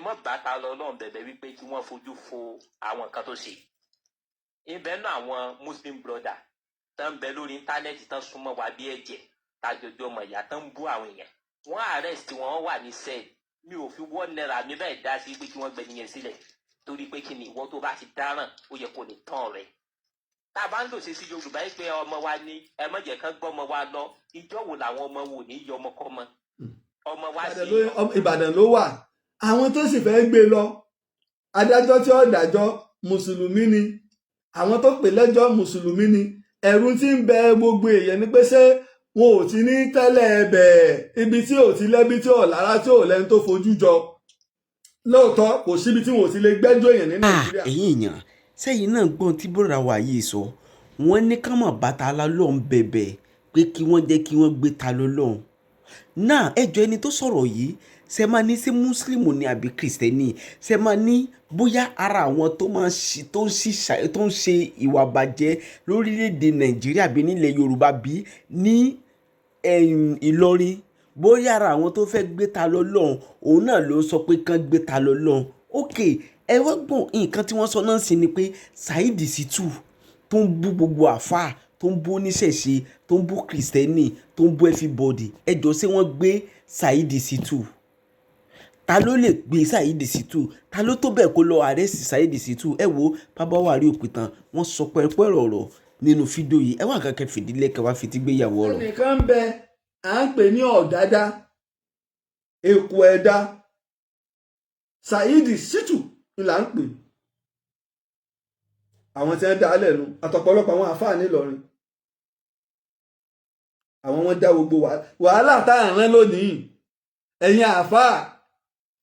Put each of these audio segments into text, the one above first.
mọ́ bàtà lọ́lọ́run bẹ̀bẹ̀ wípé kí wọ́n fojú fo àwọn nǹkan tó ṣe. Ibẹ̀ náà àwọn Muslim brother tán ń bẹ lórí íńtánẹ́ẹ̀tì tán súnmọ́ wa bí ẹ̀jẹ̀ tàjọjọ ọmọ ìyá tán ń bú àwọn èèyàn. Wọ́n arrest wọn wà ní sẹ́ẹ̀. Mi ò fi $1 mi bẹ́ẹ̀ dá sí pé kí wọ́n gbẹni yẹn sílẹ̀ torí pé kí ni ìwọ tó bá ti dáràn ó yẹ kó lè tán rẹ̀. Tá a bá ń lò sí Yorùbá yìí pé ọmọ wa ní ẹ má jẹ́ kán gbọ́ ọmọ wa lọ ìjọ wo làwọn ọmọ wò ní yọ ọmọ kọ́mọ. Ọmọ wa sí Ìbàdàn ló wà àwọn tó sì fẹ́ gbé lọ adájọ́ tí ó dájọ́ mùsùlùmí ni àwọn tó pè lẹ́jọ́ mùsùlùmí ni ẹ̀rù tí ń bẹ gbogbo èèyàn ni pé ṣé wọn ò ti ní tẹ́lẹ̀ ẹ̀bẹ̀ ibi tí ò ti lẹ́bí tí ò lára tí ò lẹ́ni tó fojú jọ lóòótọ́ kò síbi tí wọn ò ti lè gbẹ́jọ́ èèyàn ní Nàìjíríà. ẹ̀yin èèyàn sẹ́yìn náà gbọ́n tí bọ́dà wa yìí sọ wọ́n ní ká má bá ta lọ́lọ́run bẹ̀bẹ̀ pé kí wọ́n jẹ́ kí wọ́n gbé ta lọ́lọ́run náà ẹjọ́ ẹni tó sọ̀rọ̀ yìí ṣe máa ní sí mùsùlùmù ni àbí kìrìsìtẹ́nì ṣe máa ní bóyá ara àwọn tó ń ṣe ìwà bàjẹ́ lórílẹ̀‐èdè Nàìjíríà bí nílẹ̀ Yorùbá bí ní Ìlọrin bóyá ara àwọn tó fẹ́ gbé ta lọ́lọ́run òun náà ló sọ pé kán gbé ta lọ́lọ́run ok ẹ wá gbọ́n nǹkan tí wọ́n sọ náà sí ni pé Saheed Shittu tó ń bú gbogbo àfáà tó ń bú oníṣẹ̀ṣe tó ń bú kìrìsìtẹ́nì tó ń bú everybody ẹjọ́ ṣé wọ́n gbé Saheed Shittu ta ló lè gbé Saheed Shittu ta ló tó bẹ́ẹ̀ kó lọ àrẹ́sì Saheed Shittu ẹ wo bàbá wa rí òpìtàn wọ́n sọ pẹ́ẹ́pẹ́ẹ́rọ̀ ọ̀rọ̀ nínú fídíò yìí ẹ wá kankan fìdílé kẹwàá fi ti gbéyàwó ọ̀rọ̀. ẹnìkan ń bẹ à ń pè ní ọ̀dádá èkó ẹ̀dá Saheed Shittu ni là ń pè àwọn tí wọ́n dá a lẹ́nu àtọ̀pọ̀lọpọ̀ àwọn àfáà nílọrin àwọn wọn dá gbogbo wàhálà tá à ń rán lónìí ẹ̀yin àfáà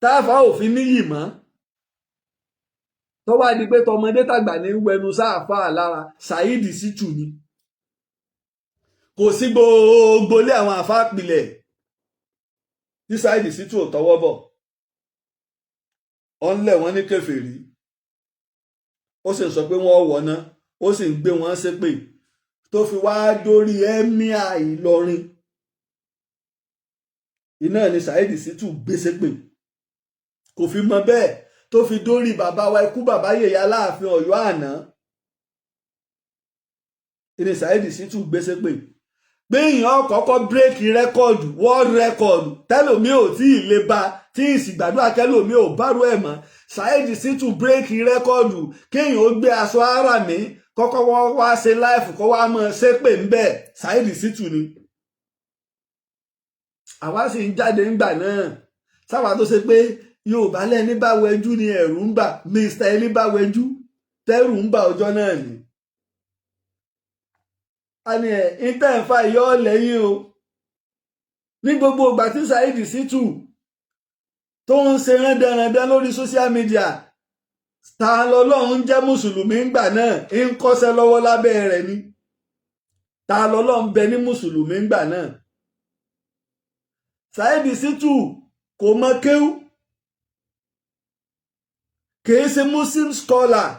táàfáà òfin níyì mọ́ tó wá di pé tọmọdé tàgbà ní wẹnu sáàfáà lára Saheed Shittu ni kò sí gbogbo ilé àwọn àfáà pilẹ̀ tí Saheed Shittu ò tọwọ́ bọ̀ ọ̀nlẹ̀ wọn ní kèfèrí ó sì ń sọ pé wọ́n wọ̀ná ó sì ń gbé wọn ṣépè tó fi wá dórí ẹ́míà Ìlọrin iná ni Saheed Shittu gbé ṣépè kò fi mọ bẹ́ẹ̀ tó fi dórí bàbá wa ikú bàbá yèyé Aláàfin Ọ̀yọ́ àná ni Saheed Shittu gbé ṣépè pé èèyàn kọ́kọ́ bírèkì rẹ́kọ̀dù world record tẹ́lòmí ò tí ì lè ba tí ìsìgbàdúrà kẹ́lòmí ò bárò ẹ̀ mọ́ Saheed Shittu bírèkì rẹ́kọ̀dù kéèyàn ó gbé aṣọ ara mi kọ́kọ́ wọ́n wá ṣe láìfù kọ́ wá mọ́ ṣépè ń bẹ̀ Saheed Shittu ni. àwa sì ń jáde ńgbà náà sáwà tó ṣe pé Yorùbá lẹ́ni bá wẹjú ni ẹ̀rù ń bà Mr. ẹni bá wẹjú tẹ́rù ń bà ọjọ́ náà ni. a ní ẹ̀ ìtẹ̀ǹfà yọ lẹ́yìn o ní gbogbo ìgbà tí Saheed Shittu tó ń ṣe rándanrandan lórí social media ta lọ́lọ́run jẹ́ mùsùlùmí ńgbà náà ń kọ́ṣẹ́ lọ́wọ́ lábẹ́ rẹ̀ ni ta lọ́lọ́run bẹ ní mùsùlùmí ńgbà náà Saheed Shittu kò mọ kéwú kìí ṣe Muslim scholar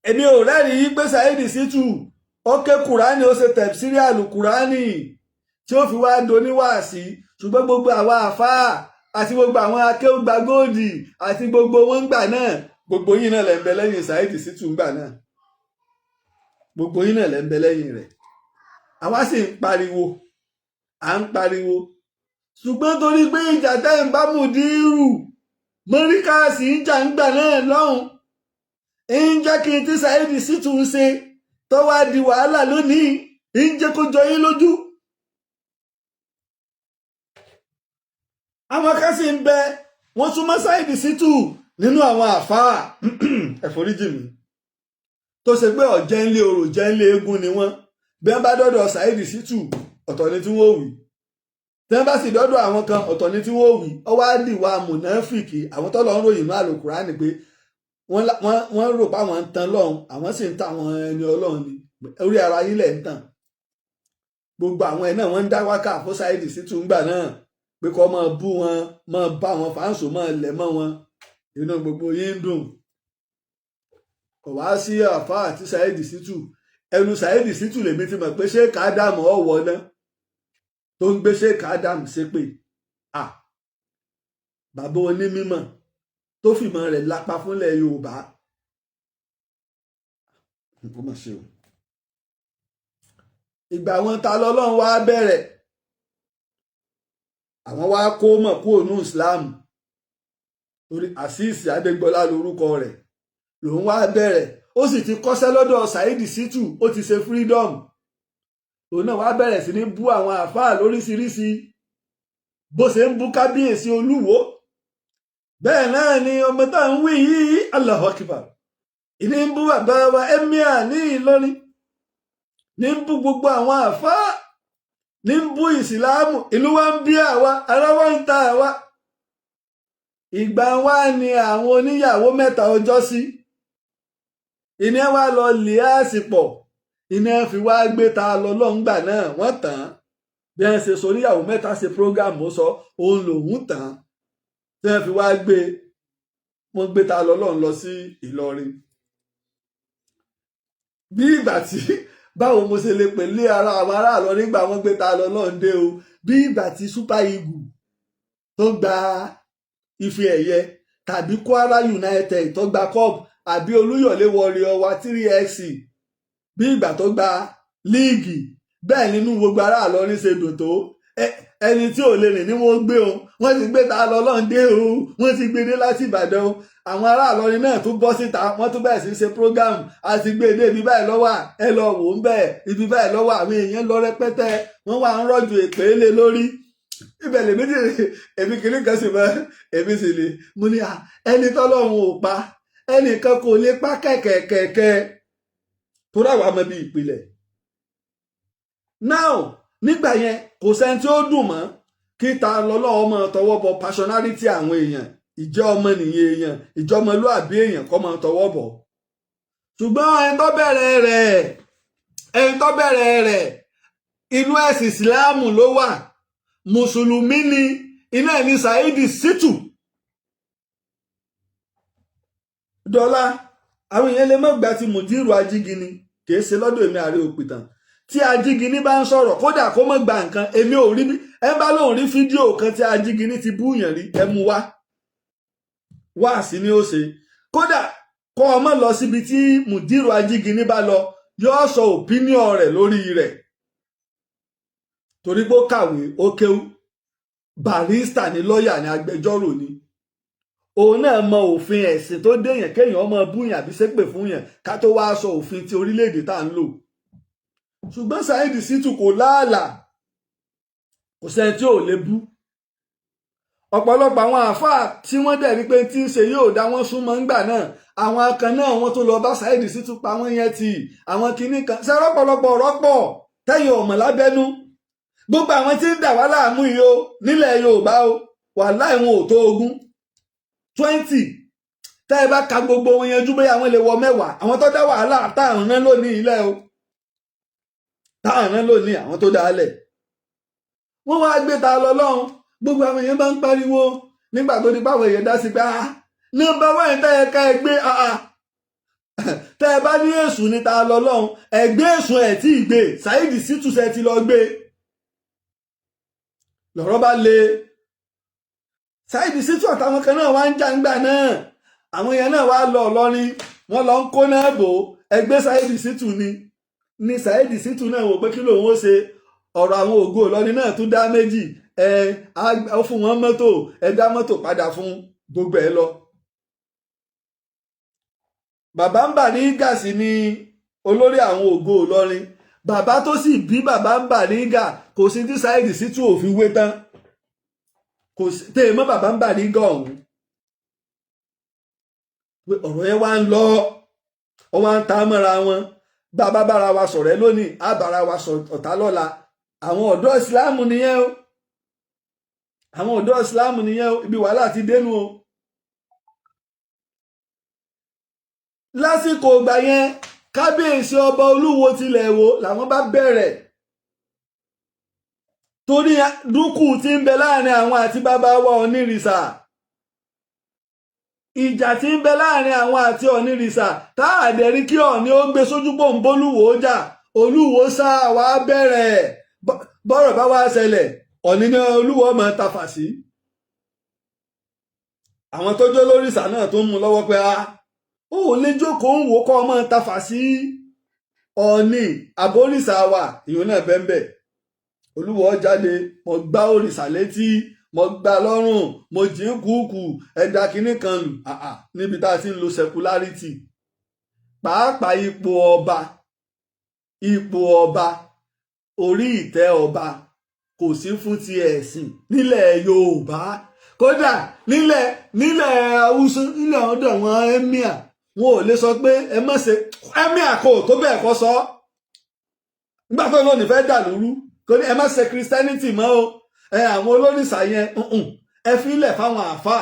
èmi ò rẹ́rìí pé Saheed Shittu ó ké kùránì ó ṣe tẹ̀sírí àlùkùránì tí ó fi wá doníwàásí ṣùgbọ́n gbogbo àwa àfáà àti gbogbo àwọn akéwùgbà góòdì àti gbogbo wọn gbà náà gbogbo yín náà lẹ́ ń bẹ lẹ́yìn Saheed Shittu gbà náà gbogbo yín náà lẹ́ ń bẹ lẹ́yìn rẹ̀ àwa sì ń pariwo à ń pariwo ṣùgbọ́n torí pé ìjà tẹ́ ń bá Mùdírù Mọ́ríkàsì ń jà ń gbà náà lọ́hùn ń jẹ́ kí n tí Saheed Shittu ń ṣe tó wá di wàhálà lónìí ń jẹ́ kó jọ yín lójú. àwọn kan sì ń bẹ wọ́n súnmọ́ Saheed Shittu nínú àwọn àfáà ẹ̀foríjì mi tó ṣe pé ọ̀jẹ̀ ńlẹ̀ orò jẹ́ ńlẹ̀ eégún ni wọ́n bí wọ́n bá dọ́dọ̀ Saheed Shittu ọ̀tọ̀ ni tí wọ́n wí tí wọ́n bá sì dọ́dọ̀ àwọn kan ọ̀tọ̀ ni tí wọ́n wí ó wá dìwà mùnáfìkì àwọn tó lọ ń ròyìn náà Àlùkùránì pé wọ́n rò pé àwọn ń tan lọ́hùn àwọn sì ń ta àwọn ẹni Ọlọ́run ni orí ara yín lẹ̀ ń tàn gbogbo àwọn ẹ̀ náà wọ́n ń dá wákà fún Saheed Shittu ńgbà náà pé kọ́ máa bú wọn máa bá wọn fáǹsù máa lẹ̀ mọ́ wọn inú gbogbo yín ń dùn kò wá sí àfáà àti Saheed Shittu ẹnu Saheed Shittu lèmi ti mọ̀ pé Sheikh Adam ọ̀wọ́ náà tó ń gbé Sheikh Adam ṣépè bàbá onímímọ̀ tó fìmọ̀ rẹ̀ lápá fúnlẹ̀ Yorùbá kó má ṣe o. ìgbà wọn ta lọ́lọ́run wá bẹ̀rẹ̀ àwọn wá kó mọ̀ kúrò ní Islam torí Azeez Adégbọlá lórúkọ rẹ̀ lòun wá bẹ̀rẹ̀ ó sì ti kọ́ṣẹ́ lọ́dọ̀ Saheed Shittu ó ti ṣe freedom òun náà wá bẹ̀rẹ̀ sí ní bú àwọn àfáà lóríṣiríṣi bó ṣe ń bú kábíyèsí Olúwo bẹ́ẹ̀ náà ni ọmọ tá à ń wí yìí Allahu Akbar ìní ń bú bàbá wa Emir ní Ìlọrin ní ń bú gbogbo àwọn àfáà ní ń bú ìsìláàmù ìlú wa ń bí àwa ara wa ń ta àwa ìgbà wa ni àwọn oníyàwó mẹ́ta ọjọ́ sí ìní wa lọ lè àsìpọ̀ ìní fi wá gbé ta lọ lọ́ngbà náà wọ́n tàn án bí wọ́n ṣe sọ oníyàwó mẹ́ta ṣe program ó sọ òun lòun tàn án tí wọ́n fi wá gbé wọ́n gbé ta lọ lọ́n lọ sí Ìlọrin bí ìgbà tí báwo mo ṣe lè pèlé ara àwọn aráàlú nígbà wọ́n gbé ta lọ lọ́n dé o bí ìgbà tí Super Eagle tó gba ife ẹ̀yẹ tàbí Kwara United tó gba cup àbí Olúyọ̀lé Warrior wa 3x bí ìgbà tó gba líìgì bẹ́ẹ̀ nínú gbogbo aráàlú ní ṣe dùn tó ẹni tí ò lè rìn ní wọ́n gbé o wọ́n ti gbé ta lọ lọ́n dé o wọ́n ti gbé dé láti Ìbàdàn o àwọn aráàlú náà tún bọ́ síta wọ́n tún bẹ̀rẹ̀ sí ṣe program àti gbé dé ibi báyìí lọ́wọ́ ẹ lọ wò ń bẹ́ẹ̀ ibi báyìí lọ́wọ́ àwọn èèyàn lọ rẹpẹtẹ wọ́n wà ń rọ̀jò èpè lé lórí ibẹ̀ lèmi ti èmi kìíní kan sì mọ́ èmi sì lè mo ní ẹni tọ́lọ́run ò pa ẹnìkan kò lè pa kẹ̀kẹ̀kẹ̀kẹ̀ tó ráwà mọ́ bí ìpìlẹ̀ now nígbà yẹn kò sẹ́ni tí ó dùn mọ́ kí ta lọ́lọ́wọ́ mọ́ tọwọ́ bọ personality àwọn èèyàn ìjẹ́ ọmọnìyàn èèyàn ìjọmọlúàbí èèyàn kọ́ mọ́ tọwọ́ bọ̀ ṣùgbọ́n ẹni tó bẹ̀rẹ̀ rẹ̀ inú ẹ̀sìn ìsìláàmù ló wà mùsùlùmí ni iná ẹ̀ ní Saheed Shittu dọ́là àwọn èèyàn lè má gbà tí Mùdírù Ajígini kìí ṣe lọ́dọ̀ èmi Ààrẹ Òpìtàn tí Ajígini bá ń sọ̀rọ̀ kódà kó má gba nǹkan èmi ò rí ẹ bá lóun rí fídíò kan tí Ajígini ti búyàn rí ẹ mú wá sí ni ó ṣe kódà kọ́ ọmọ lọ síbi tí Mùdírù Ajígini bá lọ yóò sọ opinion rẹ̀ lórí rẹ̀ torí pé ó kàwé ó kéwú barista ni lọ́ọ̀yà ni agbẹjọ́rò ni òun náà mọ òfin ẹ̀sìn tó déyàn kéèyàn ọmọ búyàn àbí ṣépè fún yàn ká tó wáá sọ òfin ti orílẹ̀-èdè tá à ń lò ṣùgbọ́n Saheed Shittu kò láàlà kò sẹ́ni tí ò lè bú ọ̀pọ̀lọpọ̀ àwọn àáfàá tí wọ́n dẹ̀ rí pé tí ń ṣe yóò dá wọ́n súnmọ́ ńgbà náà àwọn kan náà wọ́n tó lọ bá Saheed Shittu pa wọ́n yẹn tì àwọn kinní kan ṣe rọ́pọ̀lọpọ̀ rọ́pọ̀ tẹ́yìn ọ̀mọ̀ lábẹ́nú gbogbo àwọn tí ń dà wá láàmú yìí o nílẹ̀ Yorùbá o wàláhì wọn ò tó 20 tẹ́ ẹ bá ka gbogbo wọn yanjú bóyá àwọn lè wọ 10 àwọn tó dá wàhálà táwọn rán lónìí ilẹ̀ o táwọn rán lónìí àwọn tó dálẹ̀ wọ́n wá gbé ta lọ lọ́hùn gbogbo àwọn èèyàn bá ń pariwo nígbà tó di páwọn èèyàn dá sí pé nọ́mbà wáyé tẹ́ ẹ ká ẹ gbé tẹ́ ẹ bá ní èṣù ní ta lọ lọ́hùn ẹgbẹ́ èṣù ẹ̀ tí ì gbé Saheed Shittu ṣe ti lọ gbé lọ́rọ̀ bá le Saheed Shittu àtàwọn kan náà wá ń jà ńgbà náà àwọn èèyàn náà wá lọ Ìlọrin wọ́n lọ ń kó náà bò ẹgbẹ́ Saheed Shittu ni Saheed Shittu náà wò pé kí lòun ó ṣe ọ̀rọ̀ àwọn ògo Ìlọrin náà tún dá méjì ó fún wọn mọ́tò ẹ dá mọ́tò padà fún gbogbo ẹ lọ. Bàbá Bariga sì ni olórí àwọn ògo Ìlọrin bàbá tó sì bí bàbá Bariga kò sí tí Saheed Shittu ò fi wé tán kò sí tẹ́ ẹ mọ́ bàbá Bariga ọ̀hún pé ọ̀rọ̀ yẹn wá ń lọ ọ wá ń ta mọ́ra wọn bàbá bára wa sọ̀rọ̀ ẹ lónìí á bára wa sọ ọ̀tá lọ́la àwọn ọ̀dọ́ ìsìláàmù nìyẹn o àwọn ọ̀dọ́ ìsìláàmù nìyẹn o ibi wàhálà ti dénú o. lásìkò ìgbà yẹn kábíyèsí ọba Olúwo tilẹ̀ Ìwó làwọn bá bẹ̀rẹ̀ torí dúkù tí ń bẹ láàrin àwọn àti bàbá wa Onírìṣà ìjà tí ń bẹ láàrin àwọn àti Onírìṣà tá àdẹ̀rí kí Ọọ̀ni ó gbé sójú pò ń bólúwo jà Olúwo sá wá bẹ̀rẹ̀ bọ́rọ̀ bá wá ṣẹlẹ̀ Ọọ̀ni ní Olúwo máa tafà sí àwọn tó jó lórìṣà náà tó ń mú lọ́wọ́ pé ó lè jókòó ń wò kọ́ ọmọ tafà sí Ọọ̀ni àbórìṣà wà ìyún náà bẹ́ẹ̀ Olúwo jáde mo gbá òrìṣà létí mo gbá lọ́rùn mo jí kúùkù ẹ̀dá kínní kan lù níbi tá a ti ń lo secularity pàápàá ipò ọba orí ìtẹ́ ọba kò sí fún ti ẹ̀sìn nílẹ̀ Yorùbá kódà nílẹ̀ Haúsá nílẹ̀ ọ̀dọ̀ wọn emir wọn ò lè sọ pé ẹ má ṣe emir kò tó bẹ́ẹ̀ kọ́ sọ nígbà tó lónìí fẹ́ dà lóru kò ní ẹ má ṣe Christianity mọ́ o àwọn olórìṣà yẹn ẹ fi ilẹ̀ fáwọn àáfàá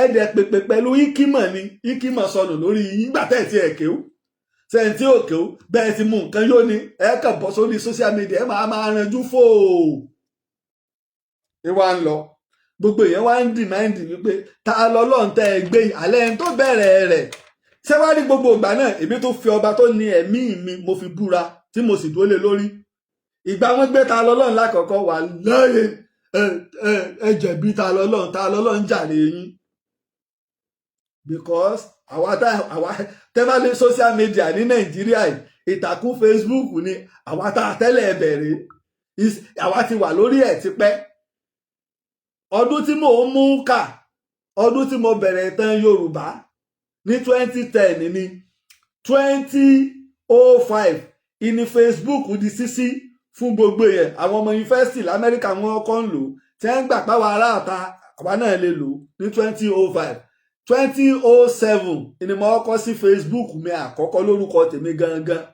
ẹ dẹ̀ pèpè pẹ̀lú ikímọ̀ ni ikímọ̀ sọnù lórí yín gbà tẹ̀ tí ẹ̀ kéwú sẹ́yìn tí ò kéwú bẹ́ẹ̀ ti mú nǹkan yóò ní ẹ kàn bọ́ sórí social media ẹ máa ranjú fò ẹ wá ń lọ gbogbo èèyàn wá ń dìmáìndì wípé ta lọ́lọ́run tẹ́ ẹ gbé àlẹ́ ẹni tó bẹ̀rẹ̀ rẹ̀ ṣé wá rí gbogbo ìgbà náà èmi tó fi ọba tó ní ẹ̀mí mi mo fi búra tí mo sì dúró lé lórí ìgbà wọn gbé ta lọ́lọ́run lákọ̀ọ́kọ́ wà lóye ẹ jẹ̀bi ta lọ́lọ́run jàre yín because àwa tẹ́ bá lé social media ní Nàìjíríà ìtàkùn Facebook ni àwa tá a tẹ́lẹ̀ bẹ̀rẹ̀ àwa ti wà lórí ẹ̀ tipẹ́ ọdún tí mò ń mú kà ọdún tí mo bẹ̀rẹ̀ ìtàn Yorùbá ní 2010 ní 2005 ìní Facebook di sísí fún gbogbo yẹn àwọn ọmọ yunifásitì lamẹ́ríkà wọn kọ́ ń lò tí wọ́n ń gbà páwa aráàta àwa náà lè lò ní 2005 2007 ìní mo kọ́ sí Facebook mi àkọ́kọ́ lórúkọ tèmi gangan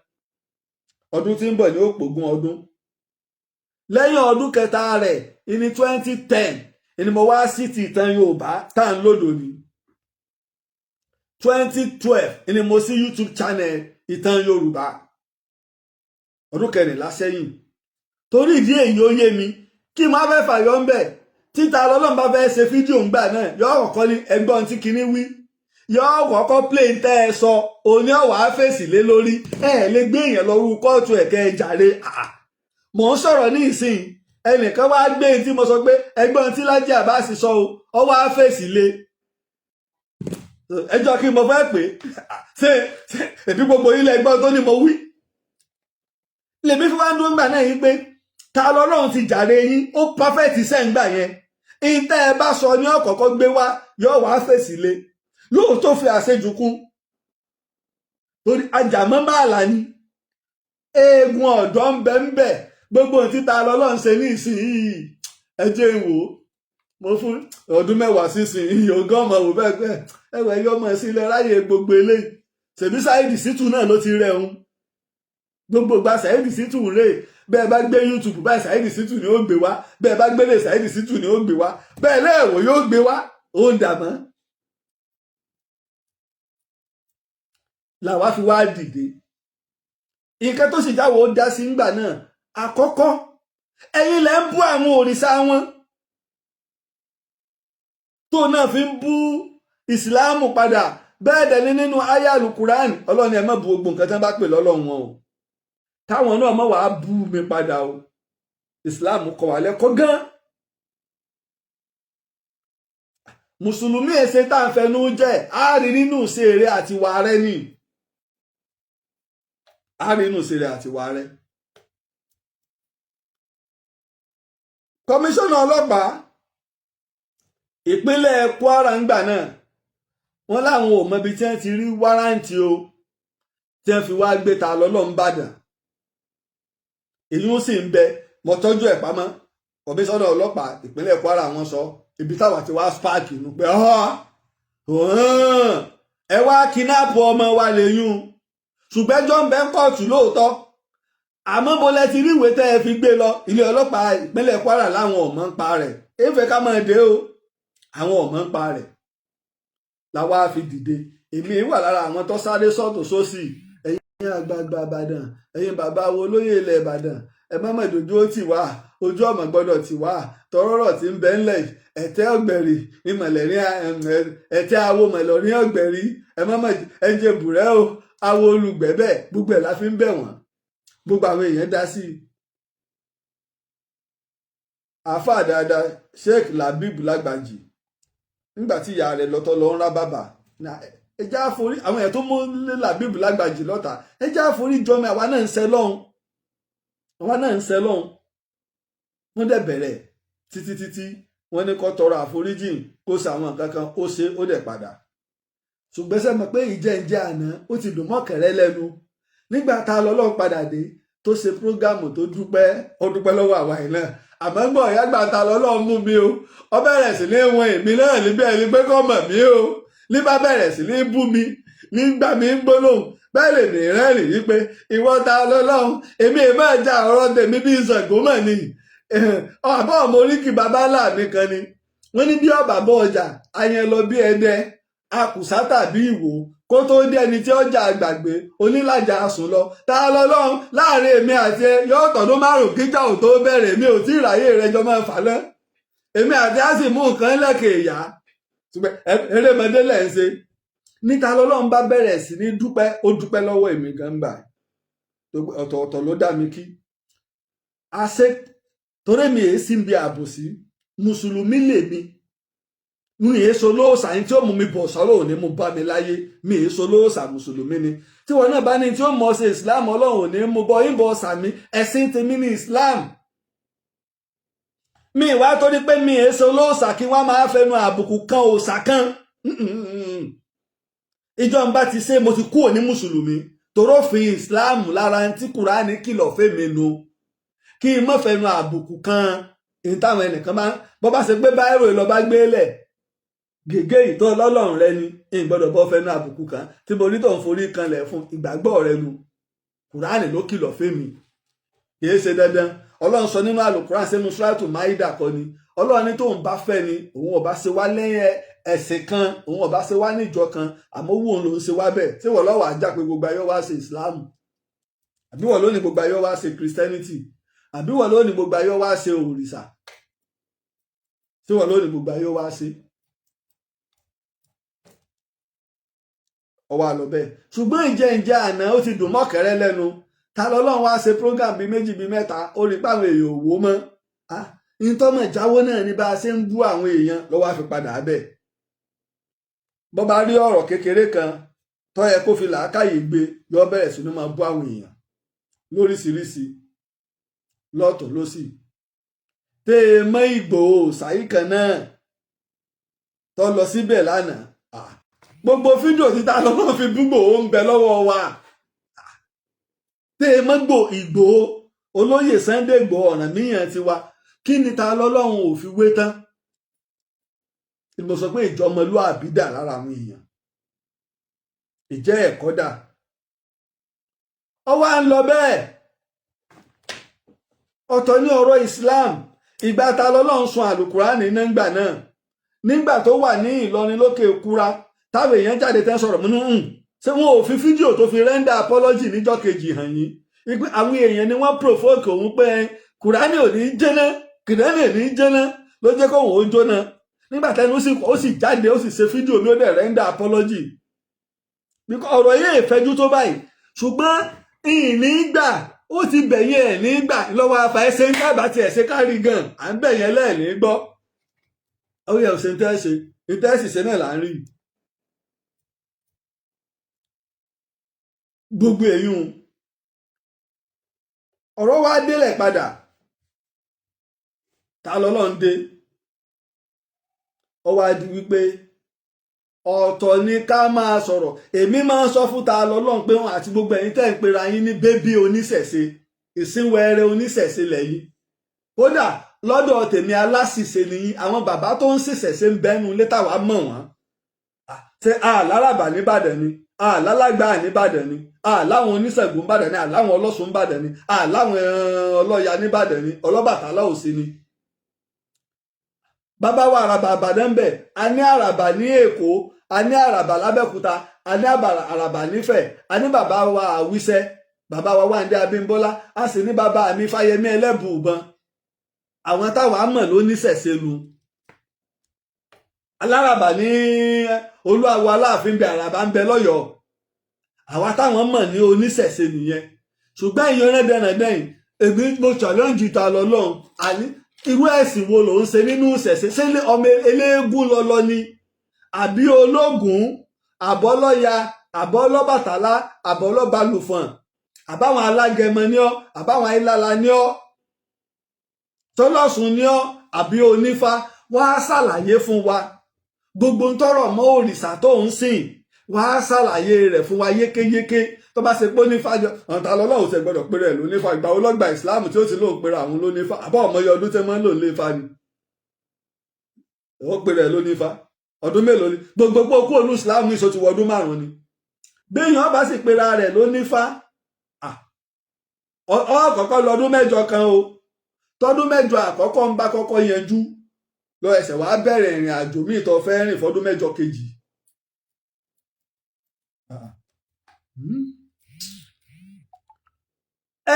ọdún tí ń bọ̀ ní òpógún ọdún lẹ́yìn ọdún kẹta rẹ̀ ìní 2010 ìní mo wá sí ti ìtàn Yorùbá tá à ń lòdò ní 2012 ìní mo sí YouTube channel ìtàn Yorùbá ọdún kẹrìnlá sẹ́yìn torí ìdí èyí ó yé mi kí n má fẹ́ fàyọ́ ń bẹ̀ títa lọ́lọ́run bá fẹ́ ṣe fídíò ńgbà náà yóò kọ́kọ́ ní ẹgbọ́n tí kinní wí yóò kọ́kọ́ play ń tẹ́ ẹ sọ òní ọ̀wà fèsì lé lórí lè gbé èèyàn lọ rú kóòtù ẹ̀kẹ́ jàre mò ń sọ̀rọ̀ ní ìsìn ẹnìkan wá gbé tí mo sọ pé ẹgbọ́n tí Lájí Abbas sọ ọ wá fèsì lé ẹjọ́ kí mo fẹ́ pè ṣe èbí gbogbo ilẹ̀ ẹgbọ́n tó ní mo wí lèmi fi wá ń dúró ńgbà náà yín pé ta lọ́lọ́run ti jàre yín ó pọ́fẹ́tì sẹ́ǹgbà yẹn ìtẹ́ ẹ bá sọ ní ọ̀kọ̀ọ̀kọ́ gbé wá yóò wá fèsì lé lóòótọ́ fi àṣejù kún torí ajàmọ́ bàálà ni eegun ọ̀dọ́ ń bẹ gbogbo títa lọ́lọ́run ṣe ní ìsinyìí ẹ jẹ́ n wò ó mo fún ọdún 10 sísìn ogún ọmọ wò bẹ́ẹ̀ ẹwẹ̀ yọmọ sílẹ̀ ráyè gbogbo eléyìí ṣèbí Saheed Shittu náà ló ti rẹ̀ ń gbogbo gba Saheed Shittu rè bẹ́ẹ̀ bá gbé YouTube báyìí Saheed Shittu ni ó gbé wá bẹ́ẹ̀ bá gbélé Saheed Shittu ni ó gbé wá bẹ́ẹ̀ lẹ́ẹ̀wò yóò gbé wá ó ń dàmọ́ làwa fi wá dìde nǹkan tó sì jáwọ́ ó dá sí ńgbà náà àkọ́kọ́ ẹ̀yin lẹ́ ń bú àwọn òrìṣà wọn tó náà fi ń bú ìsìláàmù padà bẹ́ẹ̀ dẹ̀ ní nínú àyá Al-Qur'an ọlọ́ni ẹ má bu gbogbo nǹkan tí wọ́n bá pè lọ́lọ́run wọn o táwọn náà mọ̀ wàá bú mi padà o ìsìláàmù kọ́ wa lẹ́kọ́ gan mùsùlùmí ẹ̀sẹ̀ tá à ń fẹnu jẹ́ á rí nínú ìṣeré àti wà rẹ ni á rí nínú ìṣeré àti wà rẹ. kọmíṣánná ọlọ́pàá ìpínlẹ̀ Kwara ńgbà náà wọ́n láwọn ò mọbi tí wọ́n ti rí wáráǹtì o tí wọ́n fi wá gbé ta lọ́lọ́ ńbàdàn èyí ó sì ń bẹ mo tọ́jú ẹ̀ pamọ́ kọmíṣánná ọlọ́pàá ìpínlẹ̀ Kwara wọ́n sọ ibi táwa ti wá spáàkì nù pé ẹ wá kínáàpù ọmọ wa lẹ́yìn ṣùgbẹ́jọ́ ń bẹ ń kóòtù lóòótọ́ àmọ́ mo lẹ ti rí ìwé tẹ́ ẹ fi gbé lọ ilé ọlọ́pàá ìpínlẹ̀ Kwara láwọn ọ̀mọ́ ń pa rẹ̀ èèfẹ́ ká máa dé o àwọn ọ̀mọ́ ń pa rẹ̀ làwa fi dìde èmi wà lára àwọn tó sáré sọ́tò sósì ẹ̀yin àgbààgbà Ìbàdàn ẹ̀yin bàbá wo olóyè ilẹ̀ Ìbàdàn ẹ má mọ̀ dojú ó tì wá ojú ọmọ gbọ́dọ̀ tì wá tọrọrọ tí ń bẹ ńlẹ̀ ẹ̀tẹ́ ọ̀gbẹ̀rì ìmọ̀lẹ́rí ẹ̀tẹ́ awo mọ̀lẹ́rí ọ̀gbẹ̀rì ẹ má mọ̀ ẹ̀jẹ̀ bùrẹ́ o awo olùgbẹ̀bẹ̀ gbogbo ẹ̀ la fi ń bẹ̀ wọ́n gbogbo àwọn èèyàn dá sí i. àáfàá dáadáa Sheikh Labib Lágbàjì nígbà tí ìyá rẹ̀ lọ́tọ́ lọ ń rá bàbà ẹjẹ́ àforí àwọn èèyàn tó mú Làbíbù Lágbàjì lọ́ta ẹjẹ́ àforí jọmọ àwa náà ń ṣẹ lọ́hùn wọ́n dẹ̀ bẹ̀rẹ̀ títí wọ́n ní kó tọrọ àforíjìn kó ṣe àwọn nǹkan kan ó ṣe ó dẹ̀ padà ṣùgbọ́n ṣe mọ̀ pé ìjẹ́njẹ́ àná ó ti dùn mọ́kẹ̀rẹ́ lẹ́nu nígbà tá a lọ́lọ́ padà dé tó ṣe prógámù tó dúpẹ́ lọ́wọ́ àwa yìí náà àmọ́ gbọ́ ìyá gbà ta lọ́lọ́ mú mi o ọ bẹ̀rẹ̀ sí ní wọn èmi náà níbẹ̀ ni pé kọ́ mọ̀ mí o níbà bẹ̀rẹ̀ sí ní bú mi nígbà mi ń gbólóhùn bẹ́ẹ̀ lè ní rẹ́rìn wípé ìwọ ta lọ́lọ́run èmi ì máa ja ọ̀rọ̀ tèmi bí Ṣàngó mọ̀ ni àbọ̀ ọmọ oríkì bàbá láàmì kan ni wọ́n ní bí ọ̀bà bọ́ ọjà ayẹn lọ bí ẹdẹ akùsá tàbí ìwò kó tó dé ẹni tí ọjà àgbàgbé onílàjà sùn lọ ta lọ́lọ́run láàrin èmi àti ẹ yóò tọdún 5 kíjà ò tó bẹ̀rẹ̀ mi ò tí ì ráyè rẹ jọ máa fà lọ èmi àti á sì mú nǹkan lẹ́kẹ̀ ìyá ṣùgbọ́n erémọdé lẹ̀ ń ṣe níta lọ́lọ́run bá bẹ̀rẹ̀ sí ní dúpẹ́ ó dúpẹ́ lọ́wọ́ èmi gan gbà ọ̀tọ̀ọ̀tọ̀ ló dá mi kí àṣẹ torí mi èé sí ibi àbòsí mùsùlùmí lèmi mi èé so lóòsà ní tí ó mú mi bọ̀ sọ́rọ̀ òní mú bá mi láyé mi èé so lóòsà mùsùlùmí ni tí wọn náà bá ní tí ó mọ̀ ṣe Islam ọlọ́run òní mú bọ́ ìbọ̀ sàmí ẹ̀sìn tèmi ní Islam mi ìwà torí pé mi èé so lóòsà kí wọ́n máa fẹnu àbùkù kan òòsà kan ìjọ ń bá ti ṣe mo ti kúrò ní mùsùlùmí torófin Islam lára tí Kùránì kìlọ̀ fèmí nu kí n mọ̀ fẹnu àbùkù kan èyí táwọn ẹnìkan máa bọ́ bá ṣe pé báírò lọ bá gbé lẹ̀ gègé ìtọ́ ọlọ́run rẹ ni n gbọ́dọ̀ bọ́ fẹnu àbùkù kan tí mo rí tó ń forí kanlẹ̀ fún ìgbàgbọ́ rẹ nu Kùránì ló kìlọ̀ fèmí kìí ṣe dandan ọlọ́run sọ nínú àlùkùránì sínú Súrátù Máídà kọ́ ni ọlọ́run ní tóun bá fẹ́ ni òun ọba ṣe wá lẹ́yìn ẹ̀sìn kan òun ọba ṣe wá níjọ kan àmọ́ owó òun ló ń ṣe wá bẹ́ẹ̀ tí wọ́n lọ́wọ́ ajá pé gbogbo ayé wá ṣe Islam àbí wọ́n ló ní gbogbo ayé wá ṣe Christianity àbí wọ́n ló ní gbogbo ayé wá ṣe òrìṣà tí wọ́n ló ní gbogbo ayé wá ṣe ọwọ́ àlọ́ bẹ́ẹ̀ ṣùgbọ́n ìjẹ́ àná ó ti dùn mọ́kẹ́rẹ́ lẹ́nu ta lọ́lọ́run wá ṣe program bíi 2 bíi 3 ó rí páwọn èèyàn òwò mọ́ ìtọ́mọ̀ ìjáwó náà ní bá a ṣe ń bú àwọn èèyàn lọ́wọ́ àfi padà bẹ́ẹ̀ bọ́ bá rí ọ̀rọ̀ kékeré kan tó yẹ kó fi làákàyè gbé yọ bẹ̀rẹ̀ sí ní máa bú àwọn èèyàn lóríṣiríṣi lọ́tọ̀ lọ́sì tẹ́ ẹ mọ́ Ìgbòho ṣáyí kan náà tó lọ síbẹ̀ lánàá gbogbo fídíò títa lọ́wọ́ fi bú Ìgbòho ń bẹ lọ́wọ́ wa tẹ́ ẹ mọ́ Ìgbòho olóyè Sunday Ìgbòho Ọ̀rànmíyàn tiwa kí ni ta lọ́lọ́run ò fi wé tán mo sọ pé ìjọmọlúàbí dà lára àwọn èèyàn ìjẹ́ ẹ̀kọ́ dà ọ wá ń lọ bẹ́ẹ̀ ọ̀tọ̀ ní ọ̀rọ̀ Islam ìgbà ta lọ́lọ́run sun àlùkùránì nígbà náà nígbà tó wà ní Ìlọrin lókè Kúra táwọn èèyàn jáde tẹ́ sọ̀rọ̀ múnú ṣé wọn ò fi fídíò tó fi rẹ́ńdà apology níjọ́ kejì hàn yín wípé àwọn èèyàn ni wọ́n provoke òun pé Kùránì ò ní jẹ́ná Kùránì ò ní jẹ́ná ló jẹ́ kóhùn ó jóná nígbà tẹ́nu ó sì jáde ó sì ṣe fídíò mi ó dẹ̀ rẹ́ńdà apology ọ̀rọ̀ yìí ìfẹ́jú tó báyìí ṣùgbọ́n ìní gbà ó ti bẹ̀yìn ẹ̀ nígbà lọ́wọ́ afa ẹsẹ̀ ń kábà tí ẹ̀ṣẹ̀ kárí gan à ń bẹ̀yẹn lẹ́ẹ̀ní gbọ́ ó yẹ òṣèǹ tẹ́ẹ̀ṣe ìtẹ́ẹ̀ṣì ṣe náà là ń rí gbogbo èyún ọ̀rọ̀ wá délẹ̀ padà ta lọ́lọ́run dé ó wá di wípé ọ̀tọ̀ ni ká máa sọ̀rọ̀ èmi máa ń sọ fún ta lọ́lọ́run pé wọn àti gbogbo ẹ̀yin tẹ́ ń pera yín ní bébí oníṣẹ̀ṣe ìsínwẹ́rẹ́ oníṣẹ̀ṣe lẹ́yìn kódà lọ́dọ̀ tèmi aláṣìṣe nìyí àwọn bàbá tó ń ṣìṣẹ̀ṣe ń bẹ́nu létà wá mọ̀ wọ́n ṣe àláràbà nìbàdàn ni àlálágbà nìbàdàn ni àláwọn oníṣègùn nìbàdàn ni àláwọn ọlọ́ṣun nìbàdàn ni àláwọn ọlọ́ya nìbàdàn ni ọlọ́bàtálá òsì ni bàbá wa àràbà àbàdàn bẹ̀ a ní àràbà ní Èkó a ní àràbà lábẹ́òkúta a ní àràbà nífẹ̀ a ní bàbá wa àwíṣẹ́ bàbá wa Wándé Abímbọ́lá a sì ní bàbá mi Fáyẹmí Ẹlẹ́bùúbọn àwọn táwa mọ̀ ló níṣẹ̀ṣe lu aláràbà ní Olúawo Aláàfin bẹ àràbà ń bẹ lọ́yọ̀ọ́ àwa táwọn mọ̀ ní oníṣẹ̀ṣe nìyẹn ṣùgbọ́n ìyẹn rẹ́dẹ̀rẹ́dẹ́yìn èmi mo challenge ta lọ́lọ́run àní irú ẹ̀sìn wo ló ń ṣe nínú ìṣẹ̀ṣe ṣé ọmọ eléégún lọ́lọ́ ni àbí ológun àbọ́lọ́ya àbọ́lọ́bàtálá àbọ́lọ́balùfọ̀n àbáwọn alágẹmọ ní ọ́ àbáwọn ayélálá ní ọ́ tọ́lọ́sùn ní ọ́ àbí onífá wá ṣàlàyé fún wa gbogbo ń tọrọ mọ́ òrìṣà tó ń sìn wá ṣàlàyé rẹ̀ fún wa yékéyéké tó bá ṣe pé onífá jọ ọ̀tá lọ́lọ́run ṣe gbọ́dọ̀ pé rẹ̀ lónífá ìgbà olọ́gbà ìsìláàmù tí ó ti lóun pera àwọn lónífá àbá ọmọye ọdún tẹ́ mọ́ ń lò léfá ni ó pè rẹ̀ lónífá ọdún mélòó ni gbogbo kú olú ìsìláàmù ìṣó ti wọ ọdún 5 ni béèyàn bá sì pera rẹ̀ lónífá ọkọ̀ọ̀kọ́ lọ́dún 7 kan o tọdún 7 àkọ́kọ́ ń bá kọ́kọ́ yanjú lọ ẹsẹ̀ wàá bẹ̀rẹ̀ ìrìn àjò míì tó fẹ́ rìn fọdún 7 kejì.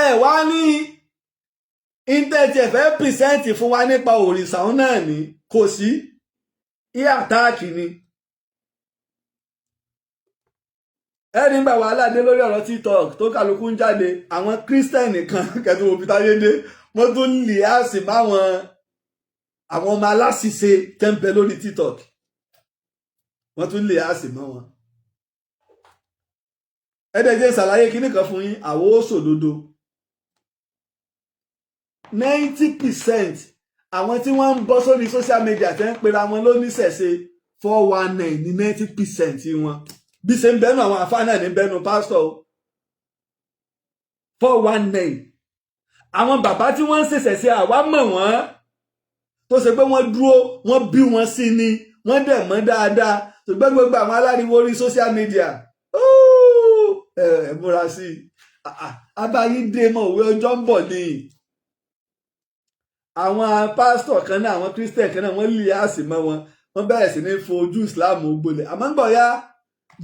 ẹ wá ní íńtẹ́ẹ̀tì ẹ̀fẹ́ pìrìsẹ́ǹtì fún wa nípa òrìṣà náà ní kò sí àtáàkì ni. ẹni gbà wàhálà dé lórí ọ̀rọ̀ TikTok tó kálukú ń jáde àwọn kírísítẹ́nì kan kẹtù òbí táyé dé wọ́n tún lè á sì máwọn àwọn ọmọ aláṣìṣe tẹ́ńpẹ́ lórí TikTok wọ́n tún lè á sì mọ́ wọn. ẹ̀ẹ́dẹ̀jẹ̀ ṣàlàyé kinní kan fún yín àwọn ó sòdodo 90% àwọn tí wọ́n ń bọ́ sórí social media tẹ́ ń pera wọn lóníṣẹ̀ṣe 419 ní 90% wọn bí ṣe ń bẹnu àwọn àfáà náà ní bẹnu pásítọ̀ 419 àwọn bàbá tí wọ́n ń ṣẹ̀ṣẹ̀ṣe àwa mọ̀ wọ́n tó ṣe pé wọ́n dúró wọ́n bí wọn sí ni wọ́n dẹ̀ mọ́ dáadáa ṣùgbọ́n gbogbo àwọn aláriwo orí social media ẹ múra sí i abáyídé mọ̀ òwe ọjọ́ ń bọ̀ ni àwọn pásítọ̀ kan náà àwọn kírísítẹ̀ kan náà wọ́n lè àsì mọ́ wọn wọ́n bẹ̀rẹ̀ sí ní fojú Islam gbolẹ̀ àmọ́ ń bọ̀ ya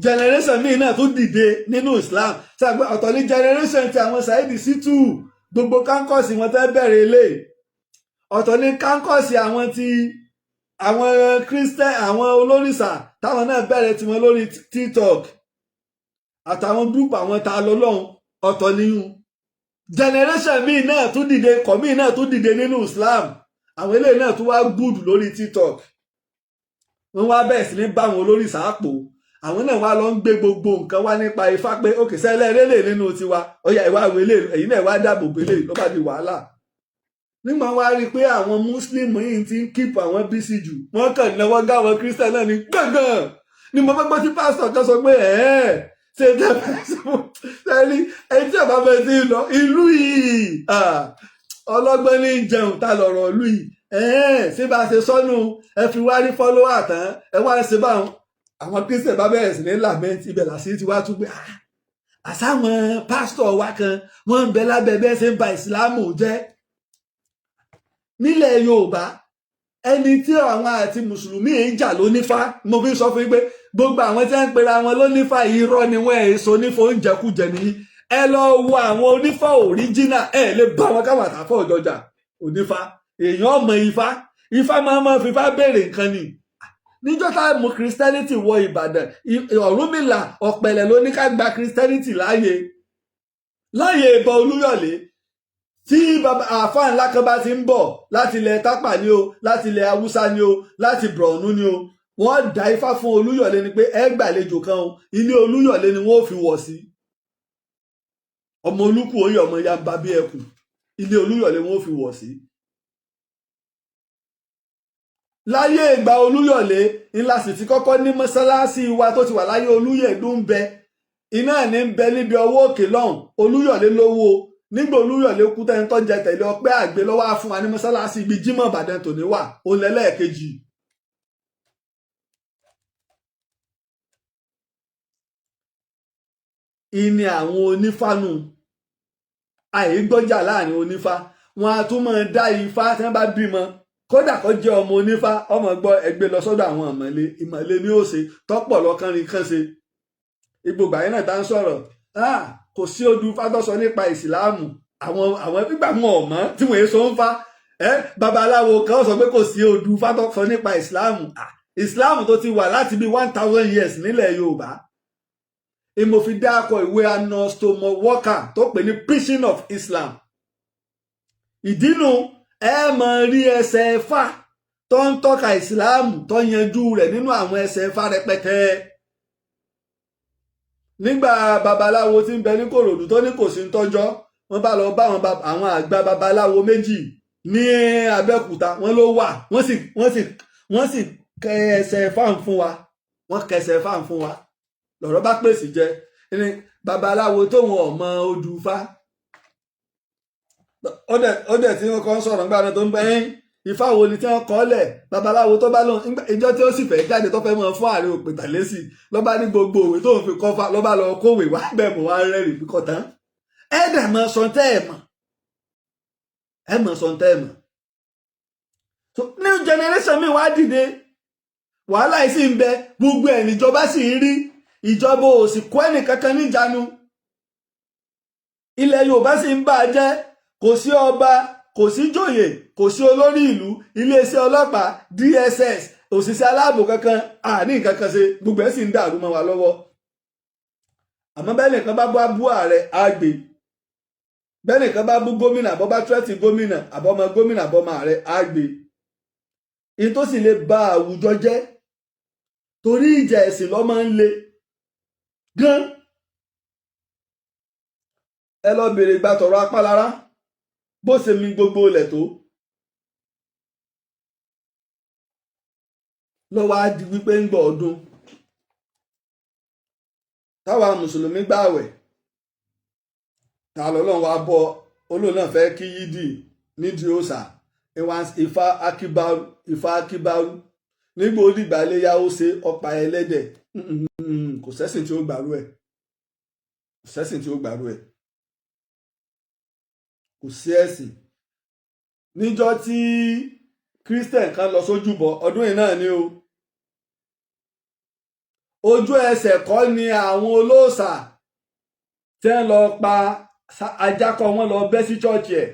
generation míì náà tó dìde nínú Islam ṣàgbé ọ̀tọ̀ ní generation ti àwọn Saheed Shittu gbogbo kánkọ́ọ̀sì wọn tẹ́ bẹ̀rẹ̀ ilé ọ̀tọ̀ ní kánkọ́ọ̀sì àwọn ti àwọn kírísítẹ̀ àwọn olórìṣà táwọn náà bẹ̀rẹ̀ tiwọn lórí TikTok àtàwọn gúrùpù àwọn ta lọ́lọ́run ọ̀tọ̀ níyún generation míì náà tún dìde kọ̀ míì náà tún dìde nínú Islam àwọn eléyìí náà tún wá gùdù lórí TikTok wọ́n wá bẹ̀rẹ̀ sí ní bá àwọn olórìṣà àpò àwọn náà wá lọ ń gbé gbogbo nǹkan wá nípa ifá pé òkè sẹ́lẹ̀ erélè nínú tiwa ọ̀yà ìwà àwẹ̀lẹ̀ èyí náà wá dáàbò bèlè ló bá di wàhálà nígbà wá rí i pé àwọn muslim yìí ti ń kíp àwọn bísí jù wọ́n kàn náwó gá àwọn christian náà ní gbọ̀ngàn ni mo fẹ́ gbọ́ tí pásítọ̀ kan sọ pé ṣe tẹ́lí ẹni tí àbá fẹ́ sí lọ ìlú yìí ọlọ́gbọ́n ní jẹun ta lọ̀rọ̀ ìlú yìí ṣé bá a ṣe sọ́nù ẹ fi wá rí fọ́lọ́wà tán ẹ wá ṣe báwọn àwọn christian bá bẹ̀rẹ̀ sí ní lament ibẹ̀ làṣírí ti wá tún pé àsáwọn pásítọ̀ wa kan wọ́n ń bẹ lábẹ́ bẹ́ẹ̀ ṣe ń ba ìsìláàmù jẹ́ nílẹ̀ yorùbá ẹni tí àwọn àti mùsùlùmí ń jà lónífá mo fi sọ fún yín pé gbogbo àwọn tí wọ́n ń pera wọn lónífá irọ́ ni wọ́n èso onífá oúnjẹ kújẹ nìyí ẹ lọ wo àwọn onífá òríjínà ẹ lè bá wọn káwọn àtàfọ òjọjà onífá èèyàn ọmọ ifá máa fífá béèrè nǹkan ni níjọ́ tá mú christianity wọ ìbàdàn ọ̀rúnmìlà ọ̀pẹ̀lẹ̀ ló ní ká gba christianity láàyè ìbọn olúyọ̀lé tí àáfàá ńlá kan bá ti ń bọ̀ láti ilẹ̀ tápà ni o láti ilẹ̀ haúsá ni o láti brọ̀nú ni o wọ́n dá ifá fún olúyọ̀lé ni pé ẹ gbàlejò kan o ilé olúyọ̀lé ni wọ́n fi wọ̀ sí ọmọ olúkù oyè ọmọ yamba bí ẹkùn ilé olúyọ̀lé wọ́n fi wọ̀ sí. láyé ìgbà olúyọ̀lé ńlá sì ti kọ́kọ́ ní mọ́sálásí wa tó ti wà láyé olúyẹ̀dùn ń bẹ iná ní ń bẹ níbi ọwọ́ òkè lọ́hùn olúyọ̀lé lówó nígbà olúyọ̀lé kú tẹ́ni tó ń jẹ tẹ̀lé ọpẹ́ àgbẹ̀ lọ́wọ́ á fún wa ní mọ́sálásí ibi jímọ̀ ìbàdàn tòní wà òun lẹ́lẹ́ẹ̀kejì. ìní àwọn onífánù àìgbọ́jà láàrin onífá wọn a tún máa dá ifá tí wọ́n bá bímọ kódà kó jẹ́ ọmọ onífá ọmọ gbọ́ ẹgbẹ́ lọ sọ́dọ̀ àwọn ìmọ̀lẹ́ ní òsè tọ́pọ̀ lọ́kànrin kan ṣe ìgbògbà yẹn náà tá ń sọ̀rọ̀ kò sí odù fátọ́sọ nípa ìsìláàmù àwọn gbígbà wọn ọ̀mọ́ tí wọ́n èso ń fa babaláwo kan sọ pé kò sí odù fátọ́sọ nípa ìsìláàmù ìsìláàmù tó ti wà láti bí 1000 years nílẹ̀ yorùbá ìmọ̀fin dákọ̀ ìwé Anastomo Walker tó pè ní Preaching of Islam ìdínú ẹ máa rí ẹsẹ̀ Ẹ̀fà tó ń tọ́ka ìsìláàmù tó yanjú rẹ̀ nínú àwọn ẹsẹ̀ Ifá rẹpẹtẹ. Nígbà babaláwo tí ń bẹ ní Kòròdú tó ní kò sí ń tọ́jọ́, wọ́n bá lọ bá àwọn àgbà babaláwo méjì ní Abẹ́òkúta, wọ́n ló wà, wọ́n sì kẹsẹ̀ fáàn fún wa, wọ́n kẹsẹ̀ fáàn fún wa. Lọ̀rọ̀ bá pèsè jẹ ní babaláwo tóun ọmọ odù Ifá. Ó dẹ̀ tí wọ́n kọ́ ń sọ̀rọ̀ nígbà náà tó ń bẹ́ Ifá wo ni tí wọ́n kọ́ lẹ̀, babaláwo tó bá lọ ìjọ tí ó sì fẹ́ jáde tó fẹ́ mọ́ fún Ààrẹ Òpìtàn lésì ló bá ní gbogbo òwe tó ń fi kọ́ fa ló bá lọ kówè wá bẹ́ẹ̀ mọ́ wá rẹ́rìn fi kọ́ tán. Ẹ dẹ̀ mọ sọ tẹ́ ẹ̀ mọ̀, ẹ mọ̀ sọ tẹ́ ẹ̀ mọ̀. So new generation mi wá dìde, wàhálà yìí sì ń bẹ, gbogbo ẹ̀ níjọba sì ń rí, ìjọba ò sì kó ẹnì kankan níjànú. Ilẹ̀ Yorùbá sì ń bà jẹ́, kò sí ọba, kò sí jòyè, kò sí olórí ìlú, iléeṣẹ́ ọlọ́pàá, DSS, òṣìṣẹ́ aláàbò kankan, àní nǹkan kan ṣe, gbogbo ẹ̀ sì ń dàrú mọ́ wa lọ́wọ́. Àmọ́ bẹ́ẹ̀ nìkan bá bú ààrẹ àgbè, bẹ́ẹ̀ nìkan bá bú gómìnà àbọ̀ bá tírẹ́tì gómìnà àbọ̀mọ gómìnà àbọ̀mọ ààrẹ àgbè. Èyí tó sì lè ba àwùjọ jẹ́, torí ìjà ẹ̀sìn ló máa ń le gan. Ẹ lọ bèrè ìgbà tọ̀rọ̀ Apálára bó ṣe mi gbogbo ilẹ̀ tó. Lọ́wọ́ á di wípé ń gbọ́ ọdún táwa mùsùlùmí gbààwẹ̀, ta lọ́lọ́run wá bọ́ olóòn náà fẹ́ kí yídì nídìí òòṣà Ifá akíbárú nígbà òdìgbà léyà ó ṣe ọ̀pá ẹlẹ́dẹ̀. Kò sẹ́sìn tí ó gbàrú ẹ̀, kò sẹ́sìn tí ó gbàrú ẹ̀, kò sí ẹ̀sìn. Níjọ́ tí Christian kan lọ sójúbọ ọdún yìí náà ni o, ojú ẹsẹ̀ kọ́ ni àwọn olóòṣà tẹ́ ń lọ pa ajákọ̀ wọn lọ bẹ́ sí chọ́ọ̀chì ẹ̀.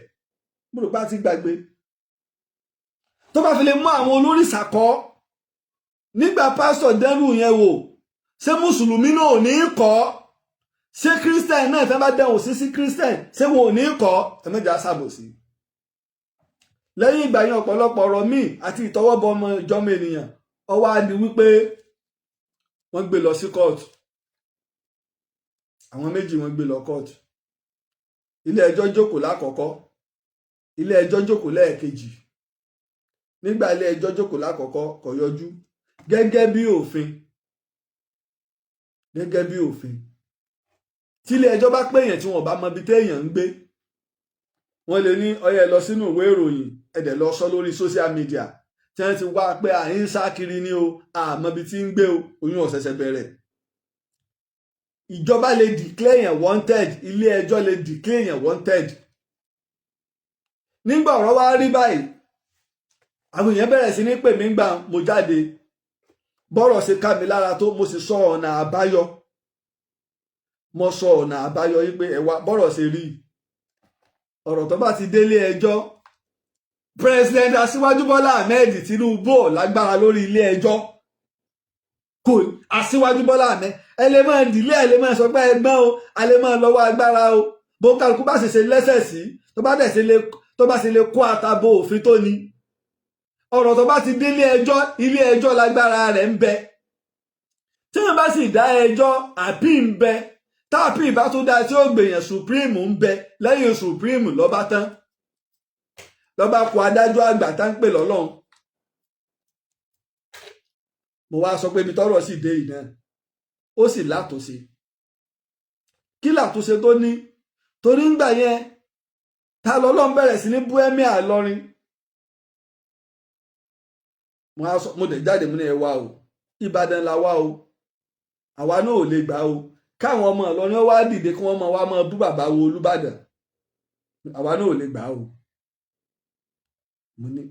Mo rò pé a ti gbàgbé. Tó bá fi lè mú àwọn olórìṣà kọ́ nígbà pásítọ̀ dẹ́rù yẹn wò, ṣé mùsùlùmí náà ò ní kọ́? Ṣé Christian náà tẹ́ bá dẹ̀wò sí Christian ṣé wọn ò ní kọ́? Ẹ mẹ́jà ṣàbòsí. Lẹ́yìn ìgbà yẹn ọ̀pọ̀lọpọ̀ ọ̀rọ̀ míì àti ìtọwọ́bọ ọmọ ìjọmọ ènìyàn ó wá di wípé wọ́n gbé lọ sí kóòtù. Àwọn méjì wọ́n gbé lọ kóòtù. Ilé ẹjọ́ jókòó lákọ̀ọ́kọ́, ilé ẹjọ́ jókòó lẹ́ẹ̀kejì. Nígbà ilé ẹjọ́ jókòó lákọ̀ọ́kọ́ kò yọjú gẹ́gẹ́ bí òfin, gẹ́gẹ́ bí òfin. Tí ilé ẹjọ́ bá pèèyàn tí wọ́n bá mọ ibi téèyàn ń gbé, wọ́n lè ní ó yá lọ sínú ìwé ìròyìn ẹ̀dẹ̀ lọ sọ lórí social media tí wọ́n ti wá pé à ń sá kiri ní o, àmọ́ ibi tí ń gbé o, oyún ọ̀sẹ̀sẹ̀ bẹ̀rẹ̀. Ìjọba lè declare yẹn wanted, ilé ẹjọ́ lè declare yẹn wanted. Nígbà ọ̀rọ̀ wá rí báyìí, àwọn èèyàn bẹ̀rẹ̀ sí ní pè mí gbà mo jáde, bọ́rọ̀ ṣe ká mi lára tó, mo sì sọ ọ̀nà àbáyọ. Mo sọ ọ̀nà àbáyọ yìí pé ẹ̀wà bọ́rọ̀ ṣe rí ọ̀rọ̀ tó bá ti délé ẹjọ́, President Aṣíwájú Bọ́lá Ahmed Tinubu lágbára lórí ilé ẹjọ́. Kò Aṣíwájú Bọ́lá Ahmed ẹ lè máa dìlé, ẹ lè máa sọ pé ẹgbọ́n o, a lè máa lọ́wọ́ agbára o, bó kálukú bá ṣe lẹ́sẹ̀ sí, tó bá ṣe lè kó àtàbò òfin tó ní. Ọ̀rọ̀ tó bá ti délé ẹjọ́, ilé ẹjọ́ lágbára rẹ̀ ń bẹ. Tí wọ́n bá sì dá ẹjọ́, àpì ń bẹ. Táàpì bá tó dá tí ó gbèyàn Supreme ń bẹ, lẹ́yìn Supreme lọ́ba tán. Lọ́ba kó adájọ́ àgbà tá ń pè lọ́lọ́run. Mo wá sọ pé ibi tọ́rọ̀ sì dé ìná, ó sì látúnṣe. Kí látúnṣe tó ní? Torí ńgbà yẹn, ta lọ́lọ́run bẹ̀rẹ̀ sí ní bú Emir Ìlọrin. Mo dẹ̀ jáde mú ní ẹ wá o, Ìbàdàn la wá o, àwa náà ò lè gbà o. Káwọn ọmọ Ìlọrin wá dìde kí wọ́n wá máa bú bàbá wo Olúbàdàn, àwa náà ò lè gbà o. Mo ní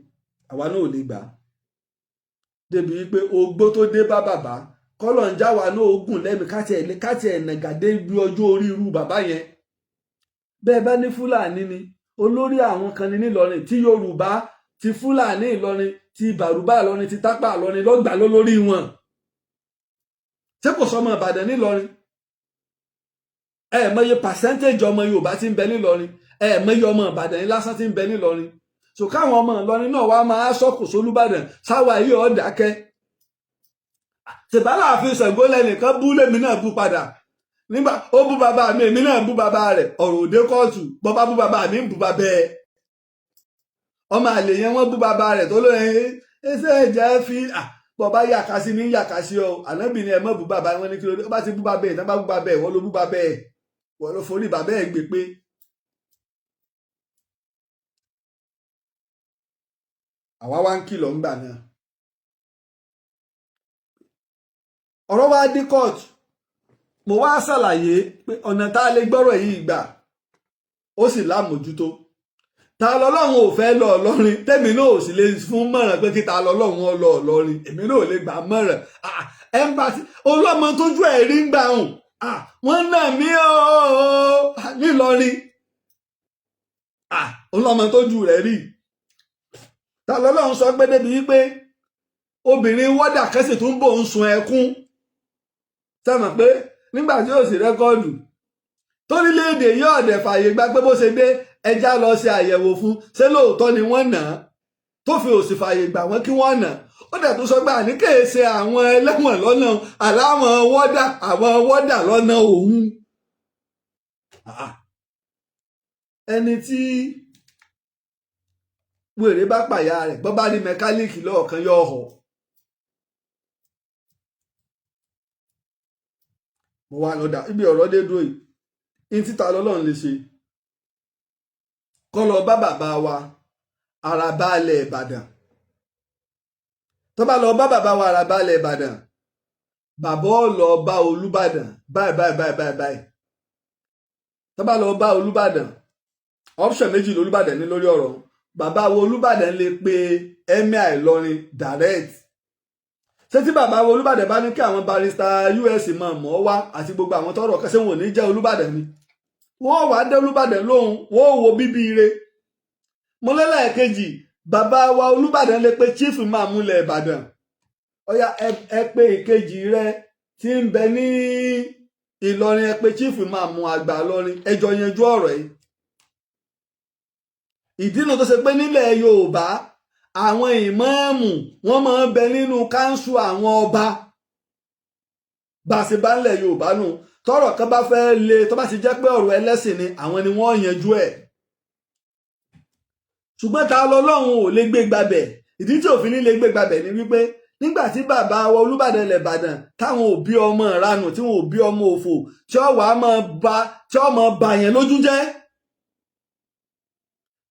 àwa náà ò lè gbà. Débi wípé ogbó tó dé bá bàbá, kọ́lọ̀ ń já wa náà ogun lẹ́mi káti ẹ̀ nàgàdé bí ọjọ́ orí irú bàbá yẹn. Bẹ́ẹ̀ bá ní Fúlàní ni, olórí àwọn kan ní Ìlọrin, tí Yorùbá, ti Fúlàní Ìlọrin, ti Bàrùbá Ìlọrin, ti Tápà Ìlọrin lọ́gbà lólórí wọn. Ṣé kò sọmọ Ìbàdàn nílọrin? Mọye percentage ọmọ Yorùbá tí ń bẹ nílọrin, mọye ọmọ Ìbàdàn lásán tí ń bẹ nílọrin. so káwọn ọmọ Ìlọrin náà wá máa sọkò sólúbàdàn sáwà yìí ọ̀dàkẹ́ tìbálà àfi Ṣàngó lẹ́nìkan bú lèmi náà bú padà nígbà ó bú bàbá mi èmi náà bú bàbá rẹ̀ ọ̀rọ̀ òde kóòtù bọ́bá bú bàbá mi ń bú bàbá ẹ̀ ọmọ àlè yẹn wọ́n bú bàbá rẹ̀ tó lóyún ẹsẹ̀ ẹ̀jẹ̀ fi bọ́bá yàkà sí ní yàkà sí ọ ànábì ni ẹ mọ̀ bú bàbá wọn ní kí ló dé ó bá ti bú bàbá ẹ̀ náà bá bú bàbá ẹ̀ wọ́n ló bú bàbá ẹ̀ wọ́n ló forí bàbá ẹ̀ gbé pé. àwa wá ń kìlọ̀ ńgbà náà ọ̀rọ̀ wá dé kóòtù mo wá ṣàlàyé pé ọ̀nà tá a lè gbọ́rọ̀ yìí gbà ó sì lámòjútó ta lọ́lọ́run ò fẹ́ lọ Ìlọrin tẹ́mi náà ò sì lè fún mọ̀ràn pé kí ta lọ́lọ́run ó lọ Ìlọrin èmi náà ò lè gbà mọ̀ràn ẹ̀ńbàṣì olọ́mọ tójú ẹ̀ rí ń gbà hùn wọ́n nà mí nílọrin olọ́mọ tójú rẹ̀ rí ta lọ́lọ́run sọ pé débi wípé obìnrin wọ́dà kẹ́sì tó ń bò ń sun ẹkún sẹ́mọ̀ pé nígbà tí ó sì rẹ́kọ́ọ̀dù torílẹ̀-èdè yóò dẹ̀ fààyè gba pé bó ṣe dé ẹja lọ ṣe àyẹ̀wò fún ṣé lóòótọ́ ni wọ́n nà á tó fi òsì fààyè gbà wọ́n kí wọ́n nà ó dẹ̀ tó sọ pé àníkèé ṣe àwọn ẹlẹ́wọ̀n lọ́nà àláwọn wọ́dà lọ́nà òun ẹni tí wèrè bá pàyà rẹ̀ bọ́ bá rí mẹkáníìkì lọ́ọ̀kan yọ ọ̀họ̀ mo wá lọ́dà ibi ọ̀rọ̀ dé dúró yìí ní títa lọ́lọ́run lè ṣe kọ́ lọ bá bàbá wa Àràbálẹ̀ Ìbàdàn tó bá lọ bá bàbá wa Àràbálẹ̀ Ìbàdàn bàbá ọ̀ lọ bá Olúbàdàn báyìí tó bá lọ bá Olúbàdàn option méjì lolúbàdàn ní lórí ọ̀rọ̀ bàbá wo Olúbàdàn lè pe Emir Ìlọrin direct ṣé tí bàbá wo Olúbàdàn bá ní kí àwọn barista US máa mọ̀ wá àti gbogbo àwọn tọrọ kẹsẹ̀ wọn ò ní jẹ́ Olúbàdàn ni wọ́n wàá dé Olúbàdàn lóhùn wọ́n wo bíbí ire mọ́lẹ́lẹ́ẹ̀kejì bàbá wa Olúbàdàn lè pe chief imam ilẹ̀ Ìbàdàn ọ̀yà ẹ pé ìkejì rẹ tí ń bẹ ní Ìlọrin ẹ pé chief imam àgbà Ìlọrin ẹjọ́ yanjú ọ̀rọ̀ yìí ìdí náà tó ṣe pé nílẹ̀ Yorùbá àwọn ìmáàmù wọ́n máa ń bẹ nínú káńsù àwọn ọba bá a ṣe bá ńlẹ̀ Yorùbá nù tọ́rọ̀ kan bá fẹ́ le tó bá ti jẹ́ pé ọ̀rọ̀ ẹlẹ́sìn ni àwọn ni wọ́n yanjú ẹ̀ ṣùgbọ́n ta lọ́lọ́run ò lè gbé gbabẹ̀ ìdí tí òfin ní lè gbé gbabẹ̀ ni wípé nígbà tí bàbá wa Olúbàdàn ilẹ̀ Ìbàdàn táwọn òbí ọmọ ìranù tí wọn òbí ọmọ òfò tí ó wàá máa bà yẹn lójú jẹ́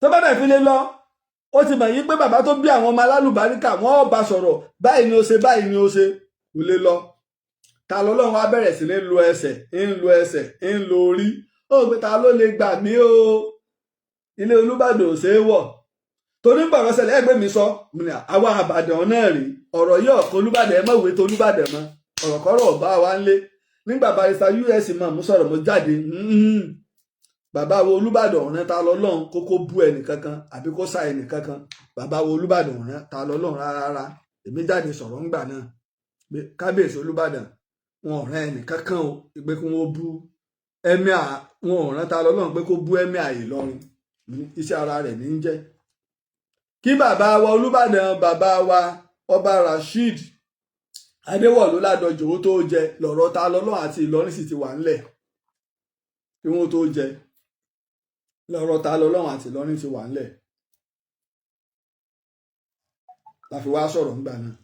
tó bá dẹ̀ fi lè lọ ó ti mọ̀ yí pé bàbá tó bí àwọn ọmọ alálùbáríkà wọ́n ò bá sọ̀rọ̀ báyìí ni ó ṣe báyìí ni ó ṣe kò lè lọ ta lọ́lọ́run wá bẹ̀rẹ̀ sí ní lo ẹsẹ̀ ń lo orí ó pé ta ló lè gbà mí o ilé Olúbàdàn ò ṣe é wọ̀ torí ń bọ̀rọ̀ ṣẹlẹ̀ ẹgbẹ́ mi sọ àwa Àbàdàn náà rí ọ̀rọ̀ yìí ọ̀kan Olúbàdàn ẹ mọ̀ wé tó Olúbàdàn mọ́ ọ̀rọ̀ kọ́rọ̀ ọ̀bá wa ń lé nígbà barista US mọ̀ mú sọ̀rọ̀ mo jáde bàbá wo Olúbàdàn ọ̀ràn ta lọ́lọ́run kókó bú ẹnìkankan àbí kó sa ẹnìkankan bàbá wo Olúbàdàn ọ̀ràn ta lọ́lọ́run rárá èmi jáde sọ̀rọ̀ ńgbà náà pé kábíyèsí Olúbàdàn wọn ọ̀ràn ẹnìkankan o pé kí wọ́n bú Emir wọn ọ̀ràn ta lọ́lọ́run pé kó bú Emir Ìlọrin iṣẹ́ ara rẹ̀ ní í jẹ́ kí bàbá wa Olúbàdàn bàbá wa ọba Rasheed Adéwọ̀lú Ládọjà ó tó jẹ lọ̀rọ̀ ta lọ́lọ́run àti Ìlọrin sì ti wà ńlẹ̀ kí wọ́n tó jẹ lọ́rọ̀ ta lọ́lọ́run àti Ìlọrin ti wà ńlẹ̀ la fi wá sọ̀rọ̀ ńgbà náà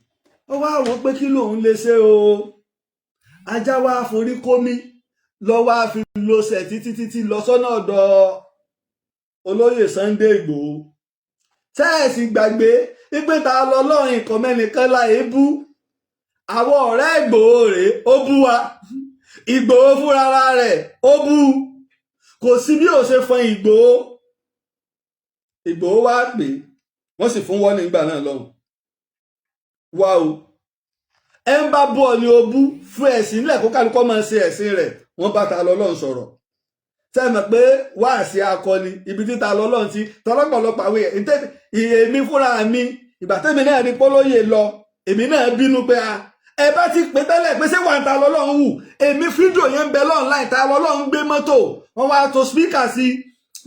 ó wá wọ́n pé kí lòun lè ṣe o ajá wa forí kómi lọ wá fi lo ṣẹ̀ títí lọ sọ́nà ọ̀dọ̀ olóyè Sunday Ìgbòho tẹ́ẹ̀sì gbàgbé wípé ta lọ́lọ́run nǹkan mẹ́nìkan láyé bú àwọn ọ̀rẹ́ Ìgbòho rèé ó bú wa Ìgbòho fúnra rẹ̀ ó bú kò sí bí ó ṣe fọn Ìgbòho wá pè wọ́n sì fún wọn nígbà náà lọ́hùn wá o ẹ ń bá bú ọ ni ó bú fún ẹ̀sìn nílẹ̀ kó kálukọ́ máa ṣe ẹ̀sìn rẹ̀ wọ́n bá ta lọ́lọ́run sọ̀rọ̀ sẹ́mọ̀ pé wáàsí akọni ibi títa lọ́lọ́run ti tọ́lọ́pọ̀lọpọ̀ àwọn èmi fúnra mi ìgbà tẹ́mi náà rí pólóyè lọ èmi náà bínú pé ẹ bá ti pè tẹ́lẹ̀ pé ṣé wà ń ta lọ́lọ́run wù èmi fídíò yẹn ń bẹ lọ́nláìn ta lọ́lọ́run gbé mọ́tò wọ́n wá to spíkà sí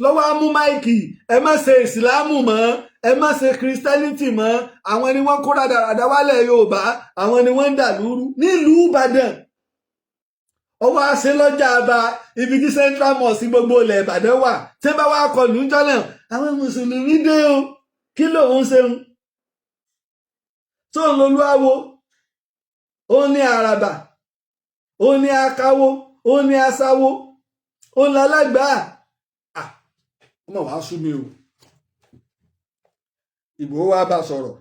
lọ́wọ́ á mú máìkì ẹ má ṣe ìsìlámù mọ́ ẹ má ṣe christianity mọ́ àwọn ni wọ́n kó rádaràdá wálẹ̀ Yorùbá àwọn ni wọ́n ń dà lúrú nílùú Ìbàdàn ọwọ́ àṣẹ lọ́jà àbá ibi tí central mosque gbogbo ilẹ̀ Ìbàdàn wà tí bá wà kọlù ń jọ́nà àwọn mùsùlùmí dé o kí lòun ṣeun tó ń lolúwawo ó ní àràbà ó ní akáwó ó ní asáwó ó ń lálágbàá ọmọ wàá sú mi o Ìgbòho wá bá sọ̀rọ̀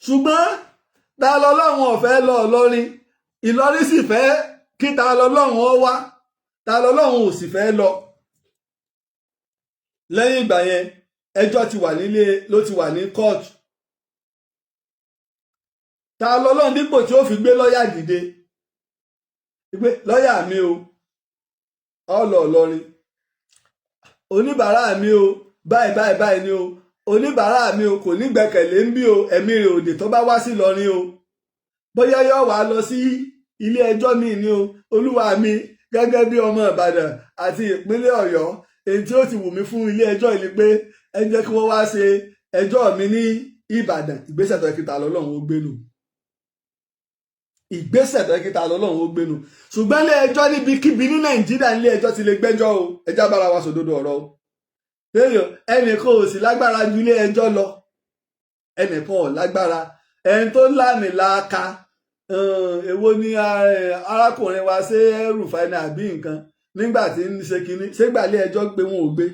ṣùgbọ́n ta lọ́lọ́run ọ̀fẹ́ lọ Ìlọrin Ìlọrin sì fẹ́ kí ta lọ́lọ́run ó wá ta lọ́lọ́run ò sì fẹ́ lọ lẹ́yìn ìgbà yẹn ẹjọ́ ti wà nílé ló ti wà ní kóòtù ta lọ́lọ́run dípò tí ó fi gbé lọ́ọ̀yà dìde pé lọ́ọ̀yà mi o ọlọ Ìlọrin oníbàárà mi o báyìí ni o oníbàárà mi o kò ní gbẹ́kẹ̀lé ń bí o ẹ̀mí rẹ̀ òdì tó bá wá sí Ìlọrin o bóyá yóò wá lọ sí ilé ẹjọ́ mi ni o olúwa mi gẹ́gẹ́ bí ọmọ Ìbàdàn àti ìpínlẹ̀ Ọ̀yọ́ èyí tí ó ti wù mí fún ilé ẹjọ́ yìí pé ẹ jẹ́ kí wọ́n wá ṣe ẹjọ́ mi ní Ìbàdàn ìgbésẹ̀ tó yẹ kí ta lọ́lọ́run ó gbénu ìgbésẹ̀ tó yẹ kí ta lọ́lọ́run ó gbénu ṣùgbọ́n ilé ẹjọ́ níbikíbi ní Nàìjíríà ilé ẹjọ́ ti lè gbẹ́jọ́ o ẹjá bára wa sòdodo ọ̀rọ̀ o téèyàn ẹnìkan ò sì lágbára ju ilé ẹjọ́ lọ ẹnìkan ò lágbára ẹni tó láàmì láàka èwo ni arákùnrin wa ṣe Rufai àbí nǹkan nígbà tí ń ṣe kinní ṣégbà ilé ẹjọ́ pé wọn ò gbé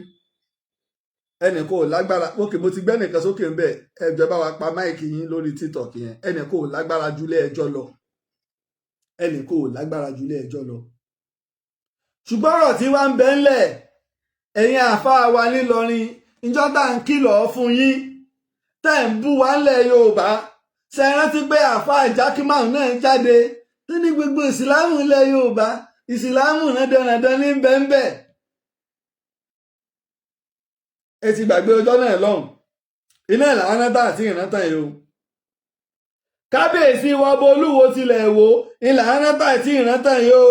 ẹnìkan ò lágbára òkè mo ti gbẹ́ nìkan sókè ń bẹ̀ ẹjọ́ bá wa pa máìkì yín lórí TikTok yẹn ẹnìkan ò lágbára ju ilé ẹjọ́ lọ ẹnìkan ò lágbára ju ilé ẹjọ́ lọ ṣùgbọ́n ọ̀rọ̀ tí wá ń bẹ ńlẹ̀ ẹ̀yin àáfàá wa nílọrin ìjọ tá à ń kìlọ̀ fún yín tẹ́ ń bú wa ńlẹ̀ Yorùbá ṣe rántí pé àáfàá Jákímáù náà jáde tó ní gbogbo ìsìlámù ńlẹ̀ Yorùbá ìsìlámù náà dandan ní bẹ́ńbẹ́ ẹ ti gbàgbé ọjọ́ náà lọ́hùn iná ìlànà tá àti ìrántàn yìí o kábíyèsí wa bọ Olúwo tilẹ̀ Ìwó ìlànà tá àti ìrántàn yìí o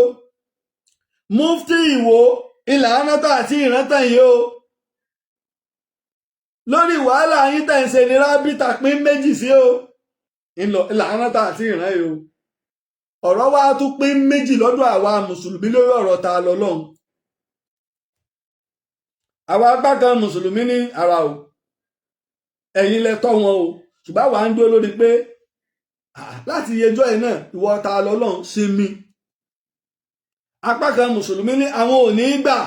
mufti Ìwó ìlànà tá àti ìrántàn yìí o lórí wàhálà yín tẹ̀ ń ṣe ní rábìtà pín méjì sí o ìlànà tá àti ìrán yìí o ọ̀rọ̀ wa tún pín méjì lọ́dọ̀ àwa mùsùlùmí lórí ọ̀rọ̀ ta lọ́lọ́run àwa apá kan mùsùlùmí ní ara o ẹ̀yin lẹ tọ́ wọn o ṣùgbọ́n àwa ń dúró lórí pé láti yẹjọ́ ẹ̀ náà ìwọ ta lọ́lọ́run ṣe mí apá kan mùsùlùmí ní àwọn ò ní gbà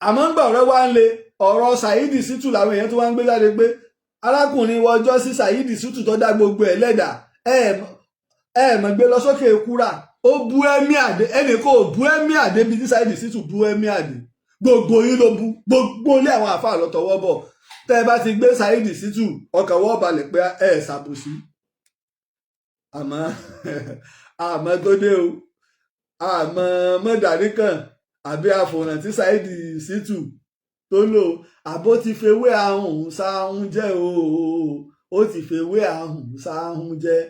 àmọ́ ń gbà ọ̀rẹ́ wa ń le ọ̀rọ̀ Saheed Shittu làwọn èèyàn tó wá ń gbé jáde pé arákùnrin wọjọ́ sí Saheed Shittu tó dá gbogbo ẹ̀ lẹ́dà mọ̀ gbé lọ sókè kúrà ó bú ẹ̀mí àdé ẹnì kò bú ẹ̀mí àdé bíi tí Saheed Shittu bú ẹ̀mí àdé gbogbo yín ló bú gbogbo ilé àwọn àfáà lọ tọwọ́ bọ̀ tẹ́ ẹ bá ti gbé Saheed Shittu ọkàn wọ́n balẹ̀ pé ṣàbòsí àmọ́ tó dé o àmọ́ mọ́dàrí kan àbí àfòràn tí Saheed Shittu tó lò àbó ti fewé ahùn sáhùn jẹ́ ó ti fewé ahùn sáhùn jẹ́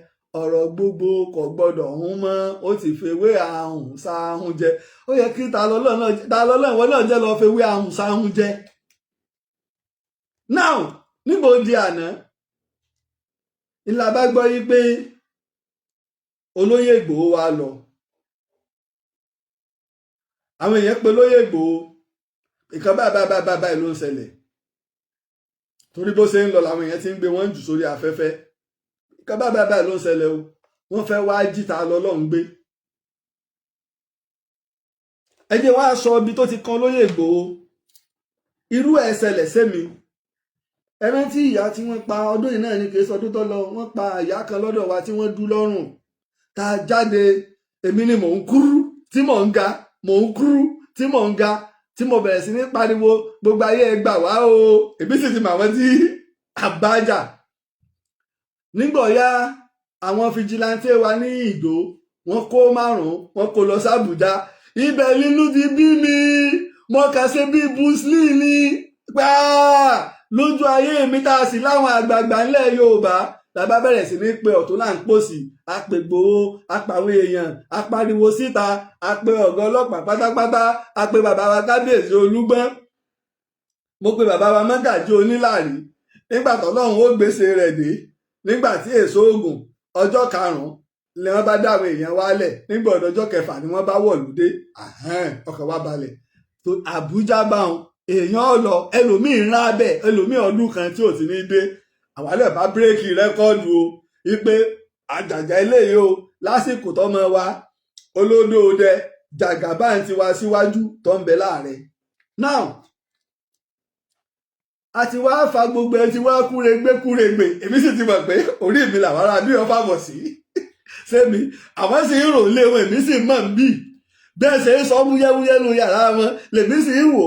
ọ̀rọ̀ gbogbo kò gbọ́dọ̀ hún mọ́ ó ti fewé ahùn sáhùn jẹ́ ó yẹ kí ta lọ́lọ́run wọn náà jẹ́ lọ́ọ́ fewé ahùn sáhùn jẹ́. now níbo di àná ìlà bá gbọ́ yí pé olóyè Ìgbòho wa lọ àwọn èèyàn pé olóyè Ìgbòho ìkan báyìí ló ń ṣẹlẹ̀ torí bó ṣe ń lọ làwọn èèyàn ti ń gbé wọn jù sórí afẹ́fẹ́ ìkan báyìí ló ń ṣẹlẹ̀ o wọ́n fẹ́ wá jíta lọ́lọ́run gbé ẹ jẹ́ wá sọ ibi tó ti kan olóyè Ìgbòho irú ẹ̀ ṣẹlẹ̀ sẹ́mi ẹ rántí ìyá tí wọ́n pa ọdún yìí náà ní kìí sọdún tó lọ wọ́n pa ìyá kan lọ́dọ̀ wa tí wọ́n dú lọ́rùn tá a jáde èmi ni mò ń kúrú tí mò ń ga mò ń kúrú tí mò ń ga tí mo bẹ̀rẹ̀ sí ní pariwo gbogbo ayé ẹ gbà wá o èmi sì ti mọ àwọn tí àbájà nígbà ọ̀yá àwọn fìjìláńtì wa ní Ìdó wọ́n kó 5 wọ́n kó lọ sábùjá ibẹ̀ nínú ti bí mi mo kà ṣe bí Bruce Lee ni lójú ayé mi tá a sì láwọn àgbààgbà ńlẹ̀ Yorùbá làbá bẹ̀rẹ̀ sí ní pé ọ̀tún là ń pòsì àpè Ìgbòho àpàwọn èèyàn apariwo síta àpè ọ̀gá ọlọ́pàá pátápátá àpè bàbá wa kábíyèsí Olúgbọ́n mo pe bàbá wa Mọ́gàjí Onílàrí nígbà tọ́lọ́run ó gbèsè rẹ̀ dé nígbà tí èso oògùn ọjọ́ 5 ni wọ́n bá dáwọn èèyàn wálẹ̀ nígbà ọjọ́ 6 ni wọ́n bá wọ̀lú dé ọkàn wa balẹ̀ tó Àbújá báwọn èèyàn ọlọ ẹlòmíì ńlá bẹ́ẹ̀ ẹlòmíì ọdún kan tí ò ti ní dé àwálẹ̀ bá bírèkì rẹ́kọ́ọ̀dù o wípé àjàjà eléyìí o lásìkò tọ́mọ wa Olódòdẹ Jagaban ti wá síwájú tó ń bẹ láàrẹ now a ti wá fa gbogbo ẹ ti wá kúregbé èmi sì ti mọ̀ pé orí mi làwọn ará bí wọ́n fàbọ̀ sí sẹ́mi àwọn sì ń rò lé wọn èmi sì mọ̀ ń bì bẹ́ẹ̀ ṣe ń sọ wúyẹ́wúyẹ́ nu yàrá wọn lèmi sì ń wò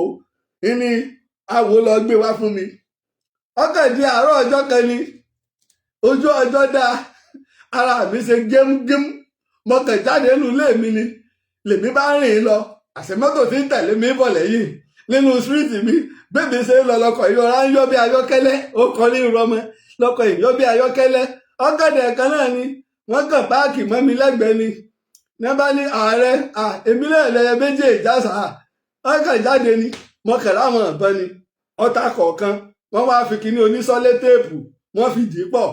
ó ní àwò lọ gbé wá fún mi ọkàn di àárọ̀ ọjọ́ kan ni ojú ọjọ́ dáa ara mi ṣe gémgém mọkàn jáde nínú ilé mi ni lèmi bá rìn lọ àṣẹ mọ́tò tí ń tẹ̀lé mi bọ̀ lẹ́yìn nínú síríìtì mi bébí ṣe ń lọ lọkọ̀ ìrora ń yọ bí ayọ́kẹ́lẹ́ ó kọ́ ní ìrọmọ lọkọ̀ ìyọ́ bí ayọ́kẹ́lẹ́ ọ̀gẹ̀dẹ̀ kan náà ni wọ́n kàn páàkì mọ́ mi lẹ́gbẹ̀ẹ́ ni ní bá ní ààrẹ èmi náà lẹ́yẹ méjì ìjásà ọkàn jáde ni mọkàn láwọn ọ̀bọ ni ọta kọ̀ọ̀kan wọ́n wá fi kíní onísọ́lé téèpù wọ́n fi dì í pọ̀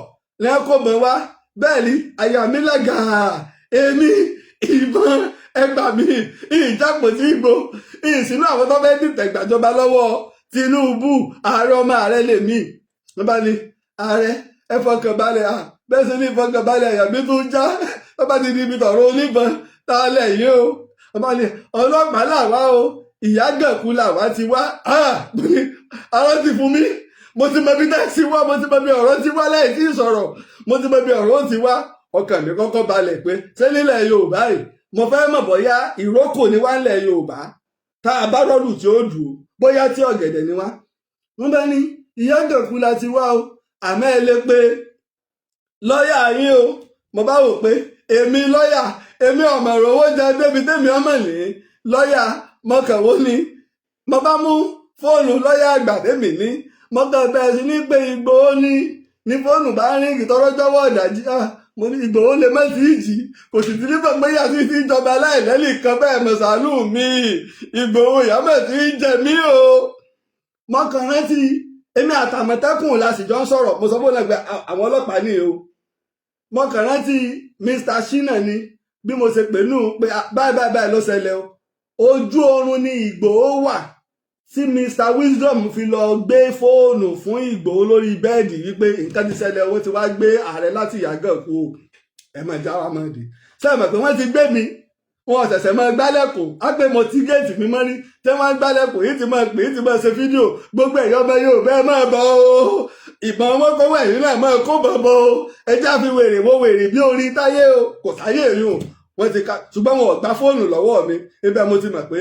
lẹ́kọ̀ọ́ wá bẹ́ẹ̀ ni àyà mi lẹ́gàá èmi ìbọn ẹgbà mi ìjápòtí ìgbò ìsínú àwọn tó fẹ́ dìtẹ̀ gbàjọba lọ́wọ́ Tinubu ààrẹ ọmọ ààrẹ lèmi wọ́n bá ní ààrẹ ẹ fọkàn balẹ̀ bẹ́ẹ̀ sì ní fọkàn balẹ̀ àyà mi tún já wọ́n bá ti di ibi tọ̀rọ̀ oníbọn tálẹ̀ yìí o wọ́n bá ní ọlọ́pàá làwa o Ìyágànkù làwa ti wá ara ti fún mi mo ti mọ bí tẹ́sí wá mo ti mọ bí ọ̀rọ̀ ti wá lẹ́yìn tí ì sọ̀rọ̀ mo ti mọ bí ọ̀rọ̀ ti wá ọkàn mi kọ́kọ́ balẹ̀ pé ṣé nílẹ̀ Yorùbá yìí mo fẹ́ mọ̀ bóyá ìrókò ni wá nílẹ̀ Yorùbá tá a bá rọ́ọ̀lù tí ó dùn ó bóyá tí ọ̀gẹ̀dẹ̀ ni wá wọ́n bá ní Ìyágànkù la ti wá o àmọ́ ẹ lè pe lọ́ọ̀yà yín o mo bá wò pé èmi lọ́ọ̀yà èmi ọ̀mọ̀ ìrówó jẹ débi tèmi ọmọ ní lọ́ọ̀yà mọ̀kànwó ni mo bá mú fóònù lọ́ọ̀yà àgbà tèmi ní mọ̀kàn bẹ́ẹ̀ sí ní pé Ìgbòho ní fóònù bá rìn ìtọ́rọ́jọ́wọ́ ìdájí mo ní Ìgbòho lè má sí ìjì kò sì ti nípa pé yàtí ti ń jọba aláìlẹ́lì kan bẹ́ẹ̀ mọ̀sálù mi Ìgbòho ìyámẹ̀ tí ń jẹ mí o mọ̀kàn rántí èmi àtàmọ̀tẹ́kùn la sì jọ ń sọ̀rọ̀ mo sọ fún ẹgbẹ́ àwọn ọlọ́pàá ní o mọ̀kàn rántí Mr. Shina ni bí mo ṣe pè nù pé báyìí ló ṣẹlẹ̀ o ojú oorun ni Ìgbòho wà tí Mr. Wisdom fi lọ gbé fóònù fún Ìgbòho lórí bẹ́ẹ̀dì wípé nǹkan ti ṣẹlẹ̀ owó ti wá gbé ààrẹ láti Ìyágànkù o ẹ máa já wa máa dì sẹ́yìn pé wọ́n ti gbé mi wọn ṣẹ̀ṣẹ̀ máa gbálẹ̀kùn á pé mo ti géètì mi mọ́rí tí wọ́n gbálẹ̀kùn yìí ti máa pè é ti máa ṣe fídíò gbogbo ẹ̀yọ́ ọmọ Yorùbá ẹ máa bọ̀ o ìbọn wọn kọ́wọ́ ẹ̀yìn náà máa kó bọ̀bọ̀ o ẹjẹ́ àfi wèrè wo wèrè bí orin táyé o kò táyé rí o wọ́n ti ka ṣùgbọ́n wọn ò gba fóònù lọ́wọ́ mi ibẹ̀ mo ti mọ̀ pé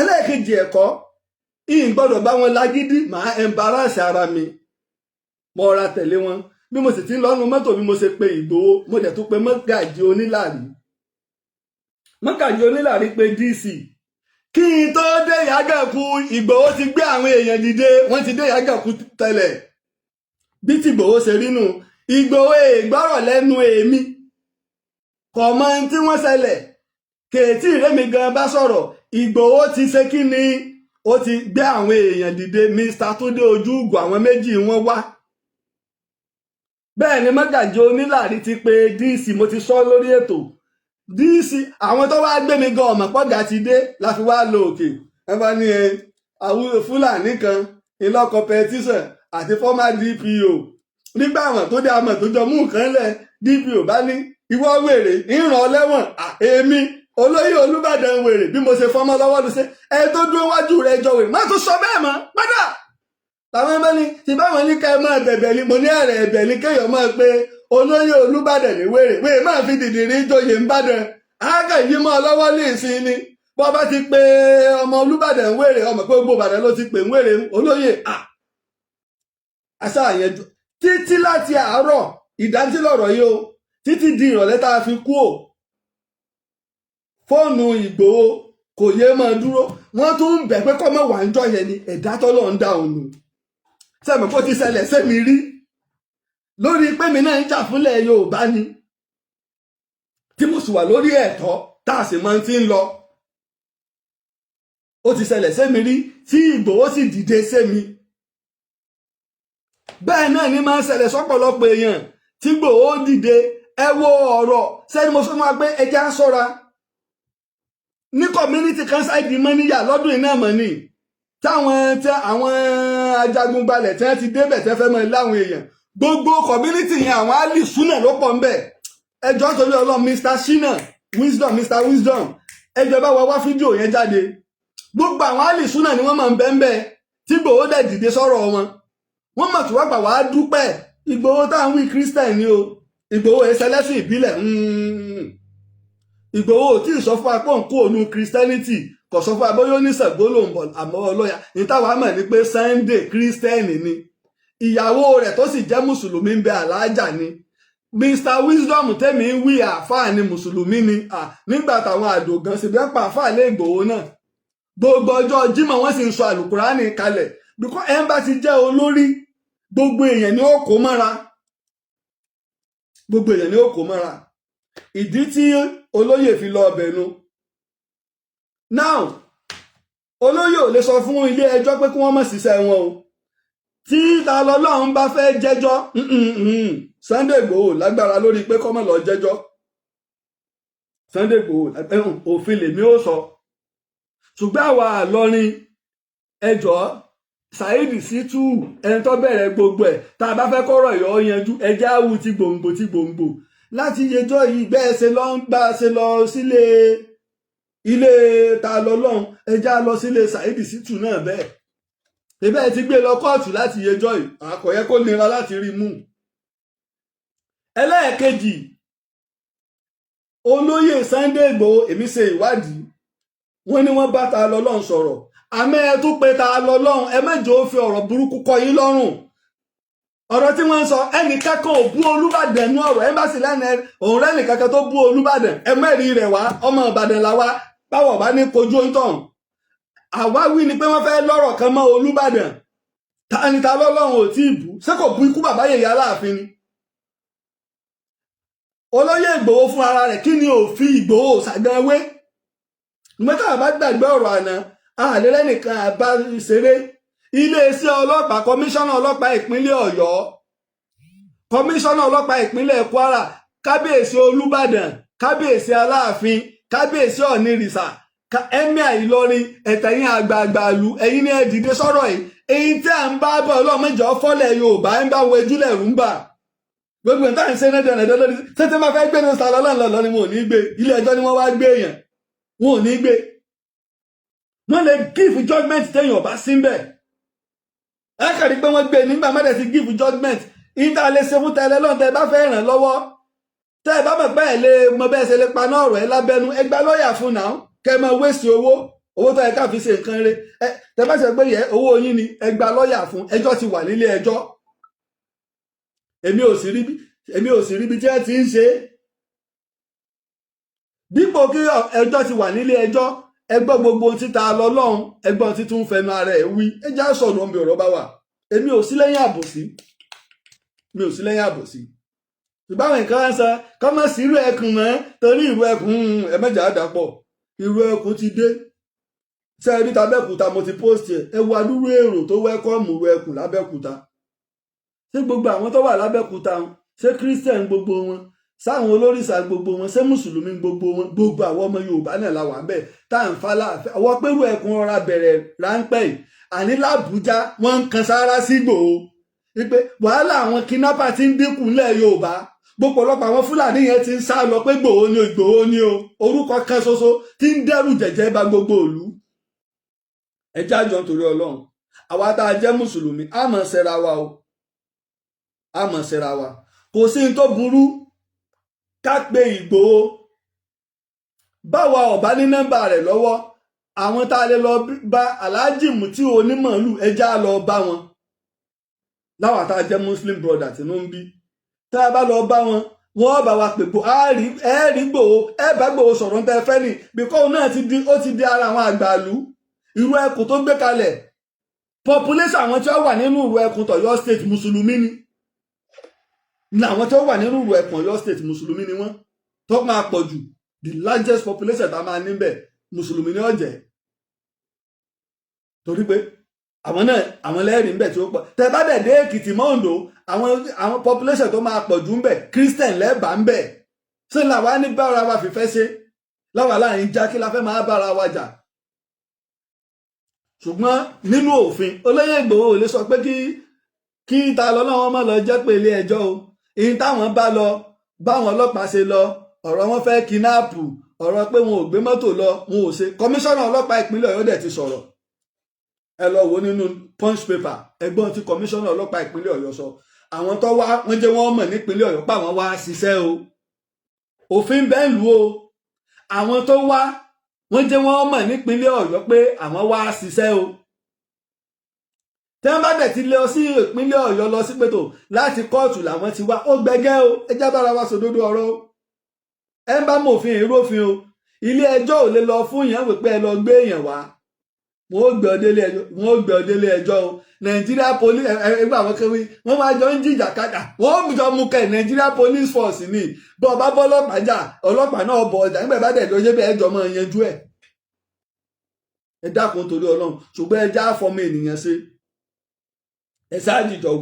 ẹlẹ́ẹ̀kejì ẹ̀kọ́ ìyìn gbọ́dọ̀ bá wọn lágídí màá ẹ̀mbáràṣì ara mi mo ra tẹ̀lé wọn bí mo sì ti ń lọ́nu mọ́tò bí mo ṣe pe Ìgbòho mo dẹ̀ tún pe Mọ́gàjí Onílàrí Mọ́gàjí Onílàrí pe DC kí n tó dé Ìyágànkù Ìgbòho ti gbé àwọn èèyàn dìde wọ́n ti dé Ìyágànkù tẹ́lẹ̀ bí ti Ìgbòho ṣe rí nù Ìgbòho ègbọ́rọ̀ lẹ́nu èmi kò mọ ohun tí wọ́n ṣẹlẹ̀ kèétí ìrémi gan bá sọ̀rọ̀ Ìgbòho ti ṣe kí ni ó ti gbé àwọn èèyàn dìde Mr. Túndé Ojúùgù àwọn méjì wọn wá bẹ́ẹ̀ ni Mọ́gàjí Onílàrí ti pe DC mo ti sọ lórí ètò DC àwọn tó wá gbé mi gan ọmọ pọ́gà ti dé la fi wá lọ òkè ẹ bá ní àwọn Fúlàní kan ìlọ competition àti former DPO nígbà àwọn tó dé àmọ̀ tó jọ mú nǹkan lẹ̀ DPO bá ní ìwọ wèrè ìràn ọlẹ́wọ̀n èmi olóyè Olúbàdàn wèrè bí mo ṣe fọmọ lọ́wọ́ ló ṣe ẹ tó dúró wájú rẹ jọ wèrè má tún sọ bẹ́ẹ̀ mọ́ padà làwọn ẹgbẹ́ ni tí báwọn ní ká ẹ máa bẹ̀bẹ̀ ni mo ní ẹ̀rẹ̀ ẹ̀bẹ̀ ni kéèyàn máa pe olóyè Olúbàdàn ní wèrè wèrè máa fi dìdìrí joyè ń bàdàn ágà yìí mọ́ lọ́wọ́ ní ìsìn ni bọ́ bá ti pe ọmọ Olúbàdàn wèrè ọmọ pé gbogbo Ìbàdàn ló ti pè ń wèrè olóyè àṣà yẹn títí láti àárọ̀ ìdájílọ̀rọ̀ yìí o títí di ìrọ̀lẹ́ tá a fi kú ò fóònù Ìgbòho kò yé máa dúró wọ́n tún ń bẹ̀ pé kọ́ mọ̀ wà ń jọ yẹn ni ẹ̀dá tọ́lọ́ ń dá òun nù sẹ́mi kó ti ṣẹlẹ̀ sẹ́mi rí lórí pé mi náà ń jà fúnlẹ̀ Yorùbá ni tí mo sì wà lórí ẹ̀tọ́ tá a sì mọ ti ń lọ. Ó ti ṣẹlẹ̀ sẹ́mi rí tí Ìgbòho sì dìde sẹ́mi. Bẹ́ẹ̀ náà ni máa ń ṣẹlẹ̀ sọ́pọ̀lọpọ̀ èèyàn tí Ìgbòho dìde. Ẹ wo ọ̀rọ̀ sẹ́ni mo sọ fún wa pé ẹja ń ṣọ́ra ní community kan ṣáìdì Mọ́níyà lọ́dún iná mọ̀ ni àwọn ajagunbalẹ̀ tí wọ́n ti débẹ̀ tẹ́ fẹ́ mọ́ láwọn èèyàn gbogbo community yẹn àwọn alì súnà ló pọ̀ ńbẹ̀. Ẹjọ́ torí Ọlọ́run Mr. Shina Wisdom Mr. Wisdom ẹjọ́ bá wá fídíò yẹn jáde. Gbogbo àwọn alì súnà ni wọ́n máa ń bẹ́ẹ̀ tí Ìgbòho dẹ̀ dìde sọ̀rọ̀ wọn. Wọ́n mọ̀ tó wá gbà wá dúpẹ́ Ìgbòho táwọn wí Christian ni o. Ìgbòho ẹsẹlẹ́sìn ìbílẹ̀ Ìgbòho ò tí ì sọ fún apọ̀ nkú ònú Christianity kò sọ fún abóyó ní sàgbólóǹbọ̀ àmọ́ ọlọ́yà ní táwa mọ̀ ní pé Sunday Christian ni ìyàwó rẹ̀ tó sì jẹ́ mùsùlùmí ń bẹ àlàájà ni Mr. Wisdom tẹ́mi ń wí àáfàá ni mùsùlùmí ni nígbà táwọn àdògán sì bẹ́ẹ̀ pa àáfàá lé Ìgbòho náà gbogbo ọjọ́ Jímọ̀ wọ́n sì ń sọ àlùkùránì kalẹ̀ bíkọ́ ẹ̀ ń bá ti jẹ́ olórí gbogbo èèyàn ni ó kó mọ́ra gbogbo èèyàn ni ó kó mọ́ra ìdí tí olóyè fi lọ ọbẹ̀ nu. Now olóyè ò lè sọ fún ilé ẹjọ́ pé kí wọ́n má ṣiṣẹ́ wọn o tí ta lọ́lọ́run bá fẹ́ jẹ́jọ́ Sunday Igboho lágbára lórí pé kọ́mọ̀ lọ jẹ́jọ́ Sunday Igboho òfin lèmi ó sọ ṣùgbọ́n àwa àlọrin ẹjọ́ Saheed Shittu ẹni tó bẹ̀rẹ̀ gbogbo ẹ̀ tá a bá fẹ́ kọ́rọ̀ ìyọ́ yanjú ẹjẹ́ àwù ti gbòǹgbò láti yẹjọ́ yìí bẹ́ẹ̀ ṣe lọ ń gbà ṣe lọ sílé ilé ta lọ́lọ́run ẹjẹ́ á lọ sílé Saheed Shittu náà bẹ́ẹ̀ ibẹ̀ ti gbé lọ kóòtù láti yẹjọ́ yìí àkọ́yẹ́ kó nira láti rí mú. Ẹlẹ́ẹ̀kejì olóyè Sunday Igboho èmi ṣe ìwádìí wọ́n ní wọ́n bá ta lọ́lọ́run sọ̀rọ̀ àmọ́ ẹ tún pé ta lọ́lọ́run ẹ mẹ́jọ ó fi ọ̀rọ̀ burúkú kọ yín lọ́rùn ọ̀rọ̀ tí wọ́n ń sọ ẹnì kankan ò bú Olúbàdàn ní ọ̀rọ̀ ẹ́mbásì lẹ́nu òun rẹ́nì kankan tó bú Olúbàdàn ẹ mẹ́rin rẹ̀ wá ọmọ Ìbàdàn làwa báwọ̀ bá ní kojú ìtàn àwa wí ni pé wọ́n fẹ́ lọ́rọ̀ kan mọ́ Olúbàdàn ta ni ta lọ́lọ́run ò tí ì bú ṣé kò bú ikú bàbá yèyé Aláàfin ni olóyè Ìgbòho fún ara rẹ̀ kí ni òfin Ìgbòho ṣàgánwé mẹ́ta bá gbàgbé ọ̀rọ̀ àná àlẹ́rẹ́ nìkan àbá ìṣeré iléeṣẹ́ ọlọ́pàá kọmíṣánná ọlọ́pàá ìpínlẹ̀ Ọ̀yọ́ kọmíṣánná ọlọ́pàá ìpínlẹ̀ Kwara kábíyèsí Olúbàdàn kábíyèsí Aláàfin kábíyèsí Ọ̀nìrìṣà Emir Ìlọrin ẹ̀tẹ̀yìn àgbààgbà ìlú ẹ̀yin ni ẹ dìde sọ̀rọ̀ yìí èyí tí à ń bá bọ̀ ọlọ́mọjọ́ fọ́lẹ̀ Yorùbá ń bá wo ejúlẹ̀ rúmbà gbogbo ìta ń ṣe náà dẹ̀nẹ̀dẹ̀ lórí tètè máa fẹ́ gbé ní sàlọ́ lọ́nà ni wọn ò ní gbé ilé ẹjọ́ ni wọ́n wá gbé èèyàn wọn ò ní gbé wọ́n lè give judgement téèyàn bá sí bẹ́ẹ̀ ẹ kàrí pé wọ́n gbé nígbà mẹ́tẹ̀ sí give judgement ìta lè ṣe fún tẹ́lẹ̀ lọ́nà tẹ́ bá fẹ́ ràn lọ́wọ́ tẹ́ ẹ bá mọ̀ pé ẹ lè mọ bẹ́ẹ̀ ṣe lè paná ọ̀rọ̀ ẹ lábẹ́nu ẹ gba lọ́ọ̀yà fún náà kẹ́ ẹ máa wéṣì owó tó yẹ ká fi ṣe nǹkan rẹ̀ tẹ́ bá ṣe pé yẹ owó yín ni ẹ gba lọ́ọ̀yà fún ẹjọ́ ti wà nílé ẹjọ́ èmi ò sì rí bí tí ẹ ti ń ṣe dípò kí ẹjọ́ ti wà nílé ẹjọ́ ẹgbọ́ gbogbo títa lọ́lọ́run ẹgbọ́n tí tún fẹnu ara ẹ̀ wí ẹjá sọ̀rọ̀ omi ọ̀rọ̀ bá wà èmi ò sí lẹ́yìn àbòsí ṣùgbọ́n àwọn nǹkan ń sọ kọ́mọ̀ sí irú ẹkùn mọ́ torí irú ẹkùn ẹ̀mẹ́jà àdàpọ̀ irú ẹkùn ti dé sẹ́ẹ̀rí tàbẹ́kúta mo ti post ẹ wo adúrú èrò tó wẹ́kọ̀mù irú ẹkùn lábẹ́kúta ṣé gbogbo àwọn tó wà lábẹ́kúta ṣé Christian gbogbo wọn sáwọn olórìṣà gbogbo wọn ṣé mùsùlùmí gbogbo wọn gbogbo àwọn ọmọ Yorùbá náà la wà ń bẹ tá à ń fa láàfin ọwọ́ pẹ̀lú ẹkùn ọ̀rá bẹ̀rẹ̀ ráńpẹ́ yìí àní l'Àbújá wọ́n ń kan sára sí Ìgbòho wípé wàhálà àwọn kidnapper ti ń dínkù ńlẹ̀ Yorùbá gbogbo ọlọ́pàá àwọn Fúlàní yẹn ti ń sá lọ pé Ìgbòho ni o orúkọ kan ṣoṣo tí ń dẹ́rù jẹ̀jẹ̀ bá gbogbo ìlú ẹ jájọ nítorí Ọlọ́run àwa tá a jẹ́ mùsùlùmí a máa ṣẹra wa kò sí ní tó burú ká pe Ìgbòho báwa ọ̀bá ní nọ́mbà rẹ̀ lọ́wọ́ àwọn tá a lè lọ bá Alhaji Mutiu onímọ̀ọ́lù ẹja lọ bá wọn láwa tá a jẹ́ Muslim brother tí ló ń bí tá a bá lọ bá wọn wọ́n bá wa pè bò rí Ìgbòho ẹ bá Ìgbòho sọ̀rọ̀ ń tẹ́ fẹ́ nì bíkọ́ náà ó ti di ara àwọn àgbàlú irú ẹkùn tó gbé kalẹ̀ population àwọn tí wọ́n wà nínú irú ẹkùn tọ̀yọ́ state mùsùlùmí ni ní àwọn tó wà nínú ìlú ẹ̀pọ̀n Ọ̀yọ́ state mùsùlùmí ni wọ́n tó máa pọ̀ jù the largest population tá a máa níbẹ̀ mùsùlùmí ni ó jẹ́ torí pé àwọn náà àwọn lẹ́rìí ńbẹ̀ tí ó pọ̀ tẹ́ bá dẹ̀ dé Èkìtì mọ́ Oǹdó àwọn population tó máa pọ̀ jù ńbẹ̀ Christian lẹ́bàá ńbẹ̀ ṣé làwa ní bára wa fìfẹ́ ṣe láwa láàrin já kí la fẹ́ máa bára wa jà ṣùgbọ́n nínú òfin olóyè Ìgbòho ò lè sọ pé kí ta lọ náà wọ́n má lọ jẹ́ pé ilé ẹjọ́ o ìyìn táwọn bá lọ báwọn ọlọ́pàá ṣe lọ ọ̀rọ̀ wọn fẹ́ kidnapu ọ̀rọ̀ pé wọn ò gbé mọ́tò lọ wọn ò ṣe kọmíṣánná ọlọ́pàá ìpínlẹ̀ Ọ̀yọ́ dẹ̀ ti sọ̀rọ̀ ẹ lọ wo nínú punch paper ẹgbọ́n tí kọmíṣánná ọlọ́pàá ìpínlẹ̀ Ọ̀yọ́ sọ àwọn tó wá wọ́n jẹ́ wọ́n mọ̀ nípínlẹ̀ Ọ̀yọ́ pa àwọn wá ṣiṣẹ́ o òfin bẹ́ẹ̀ lù o àwọn tó wá wọ́n jẹ́ wọ́n mọ̀ nípínlẹ̀ Ọ̀yọ́ pé àwọn wá ṣiṣẹ́ o tí wọ́n bá dẹ̀ ti lọ sí ìpínlẹ̀ Ọ̀yọ́ lọ sí pẹ̀tọ̀ láti kóòtù làwọn ti wá ó gbẹgẹ́ o ẹjá bára wa sòdodo ọ̀rọ̀ o ẹ ń bá mọ òfin ìrófin o ilé ẹjọ́ ò lè lọ fún yẹn wípé ẹ lọ gbé èèyàn wá wọn ò gbé ọ délé ẹjọ́ o Nàìjíríà police ẹgbẹ́ àwọn kẹwì wọ́n máa jọ ń jìjà kadà wọ́n ò jọ mú kẹ Nàìjíríà police force ni bí ọba bọ́ ọlọ́pàá jà ọlọ́pàá náà bọ̀ ọjà nígbà bá dẹ̀ jọ ṣe bẹ́ẹ̀ ẹjọ́ máa yanjú ẹ̀ ẹ dákun torí Ọlọ́run ṣùgbọ́n ẹjá fọmọ ènìyàn ṣe ẹ sáàjì jọ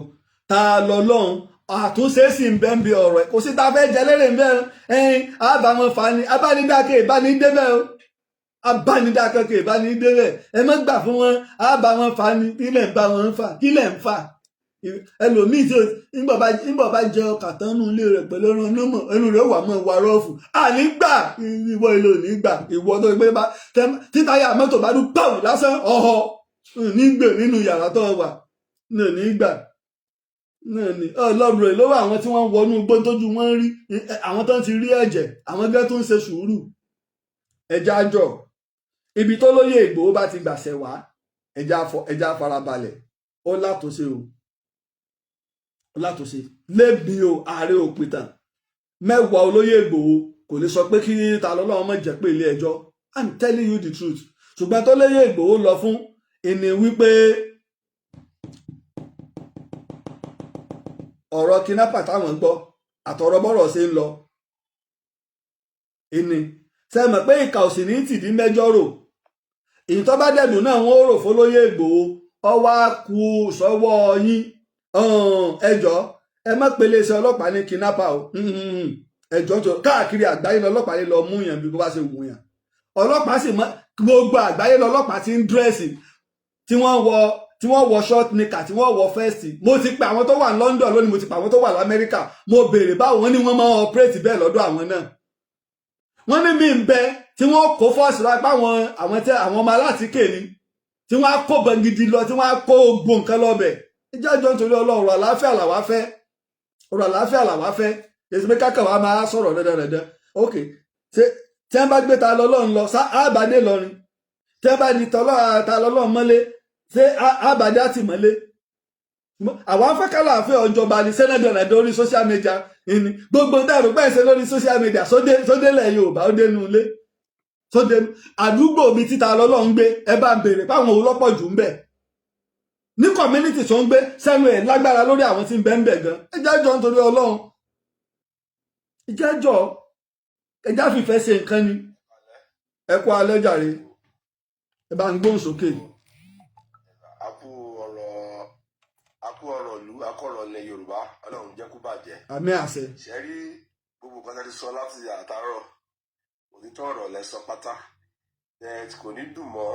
ta lọ lọ́hùn àtúnṣe sì ń bẹ́ ń bi ọ̀rọ̀ ẹ̀ kò sí ta fẹ́ jẹ lérè ń bẹ́ ẹ̀yìn àbáwọn fani abánidákẹ́ ìbánidébẹ̀ o abánidákẹ́ ìbánidébẹ̀ ẹ má gbà fún wọn àbáwọn fani kílẹ̀ ń bá wọn fà kílẹ̀ ń fà ẹlòmíì tí nígbà bá jẹ ọkà tán nù ilé rẹ̀ pẹ̀lú ẹran náà ẹnu rẹ̀ wà mọ́ ìwà rọ́ọ̀fù ànígbà ìwọ ilé òní gbà ìwọ tó gbé bá títáyà mọ́tò bá dún pàwù lásán ọ̀họ̀ nígbè nínú yàrá tó wà náà nígbà náà ni ọlọ́run rẹ̀ lọ́wọ́ àwọn tí wọ́n wọnú igbó tójú wọn rí àwọn tó ń ti rí ẹ̀jẹ̀ àwọn gẹ́ tó ń ṣe sùúrù ẹja jọ ibi tó lóye Ìgbòho bá ti gbàṣẹ wá ẹja farabalẹ̀ ó látòṣe o ó látòṣe lébi o ààrẹ òpìtàn mẹ́wàá olóyè Ìgbòho kò lè sọ pé kí ta lọ́lọ́wọ́ mọ̀ jẹ́ pé ilé ẹjọ́ I'm telling you the truth ṣùgbọ́n tó lóye Ìgbòho lọ fún ìní wípé ọ̀rọ̀ kidnapper táwọn gbọ́ àtọ̀rọ̀ bọ́rọ̀ ṣe ń lọ ìní ṣe mọ̀ pé ìkà òsì ní tìdí mẹ́jọ rò èyí tó bá dẹ̀dùn náà wọ́n rò fólóyè Ìgbòho ọwọ́ kù sọ́wọ́ yín ẹjọ́ ẹ má pèlè iṣẹ́ ọlọ́pàá ní kidnapper o ẹjọ́ tó káàkiri àgbáyé lọ́lọ́pàá lè lọ mú yàn bí kó bá ṣe wù yàn ọlọ́pàá sì mọ gbogbo àgbáyé lọ́lọ́pàá ti ń dírẹ́sì tí wọ́n wọ short nika tí wọ́n wọ first mo ti pe àwọn tó wà ní London lónìí mo ti pe àwọn tó wà lamẹ́ríkà mo béèrè báwo wọ́n ní wọ́n máa operate bẹ́ẹ̀ lọ́dọ̀ àwọn náà wọ́n ní mi ń bẹ tí wọ́n kó fọ́ọ̀sì lọ apá àwọn ọmọ alátìkè ni tí wọ́n á kó gbọ̀ngidi lọ tí wọ́n á kó gbò nǹkan lọ́bẹ̀ ìjọ́jọ́ nítorí ọlọ́run àlàáfíà làwa fẹ́ ọ̀rọ̀ àlàáfíà làwa fẹ́ èsì pé kákan wa máa sọ̀rọ̀ dẹ́dẹ́dẹ́dẹ́ ok ṣé tí wọ́n bá gbé ta lọ́lọ́run lọ àbádé lọrin tí wọ́n bá ní ta lọ́lọ́run mọ́lé ṣé àbádé àtìmọ́lé àwọn afẹ́kálàfẹ́ ọjọba ní sẹ́nẹ̀dọ̀nàdọ̀ orí social media ní gbogbo dẹ́rù bẹ́ẹ̀ ṣe lórí social media sódélẹ̀ Yorùbá ó dénú ilé sódénú àdúgbò mi títa lọ́lọ́ ń gbé ẹ bá ń béèrè páwọn olọ́pọ̀ jù ń bẹ̀ ní community tó ń gbé sẹ́nu ẹ̀ lágbára lórí àwọn tí ń bẹ́ ń bẹ̀ gan ẹ jẹ́jọ́ nítorí Ọlọ́run ẹ jẹ́jọ́ ẹ já fìfẹ́ ṣe nǹkan ni ẹ kú alẹ́ jàre ẹ bá ń gbóhùn sókè. akọ̀rọ̀ ìlú akọ̀rọ̀ ilẹ̀ Yorùbá Ọlọ́run jẹ́ kó bàjẹ́. àmín àṣẹ. ṣe rí gbogbo kan tẹ́tí sọ láti àtàárọ̀ òtítọ́ ọ̀rọ̀ lẹ sọ pátá kò ní dùn mọ́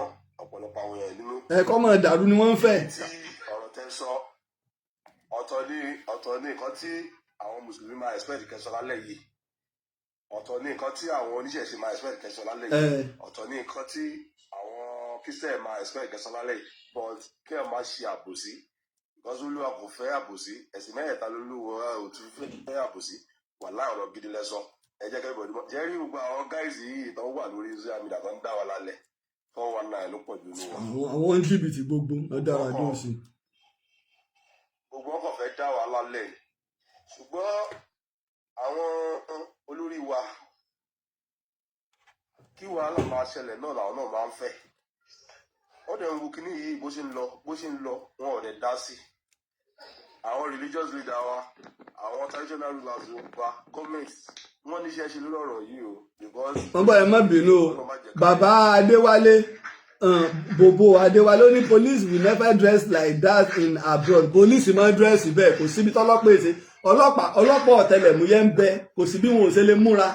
ọ̀pọ̀lọpọ̀ àwọn èèyàn nínú. ẹ̀kọ́ mọ̀ dàrú ni wọ́n ń fẹ́. tí ọ̀rọ̀ tẹ́ sọ ọ̀tọ̀ ní nǹkan tí àwọn mùsùlùmí máa expect kẹsọ lálẹ́ yìí ọ̀tọ̀ ní nǹkan tí àwọn oníṣẹ̀ṣe máa expect kẹsọ lálẹ́ yìí ọ̀tọ̀ ní nǹkan tí àwọn kírísítẹ̀ máa expect kẹsọ lálẹ́ yìí but kí ẹ má ṣe àbòsí because Olúwa kò fẹ́ àbòsí ẹ̀sìn mẹ́ẹ̀ta lÓlúwa ò tún fẹ́ àbòsí wà láàrọ̀ gidi lẹ́sọ ẹ jẹ́ kẹ́kọ̀ọ́ ìdúmọ̀ jẹ́ rí gbogbo àwọn gáìsì yìí tó wà lórí social media tó ń dá wa lálẹ́ 419 ló pọ̀ jù ní wọn. àwọn jìbìtì gbogbo ló dára dùn sí. gbogbo ọkọ̀ fẹ́ dá wa lálẹ́ ṣùgbọ́n àwọn olórí wa kí wàhálà máa ṣẹlẹ̀ náà làwọn náà máa ń fẹ́ wọ́n dẹ̀ ń wo kíní yìí bó ṣe ń lọ wọn ò dẹ̀ dá sí àwọn religious leader wa àwọn traditional rulers wa government wọ́n ní iṣẹ́ ṣe lórí ọ̀rọ̀ yìí o because. wọ́n bọ̀ ẹ má bínú o bàbá Adéwálé Bobo Adéwálé ó ní police will never dress like that in abroad police máa ń dress bẹ́ẹ̀ kò síbi tọ́lọ́pàá èsè ọlọ́pàá ọ̀tẹlẹ̀múyẹ́ ń bẹ kò sí bí wọn ò ṣe lè múra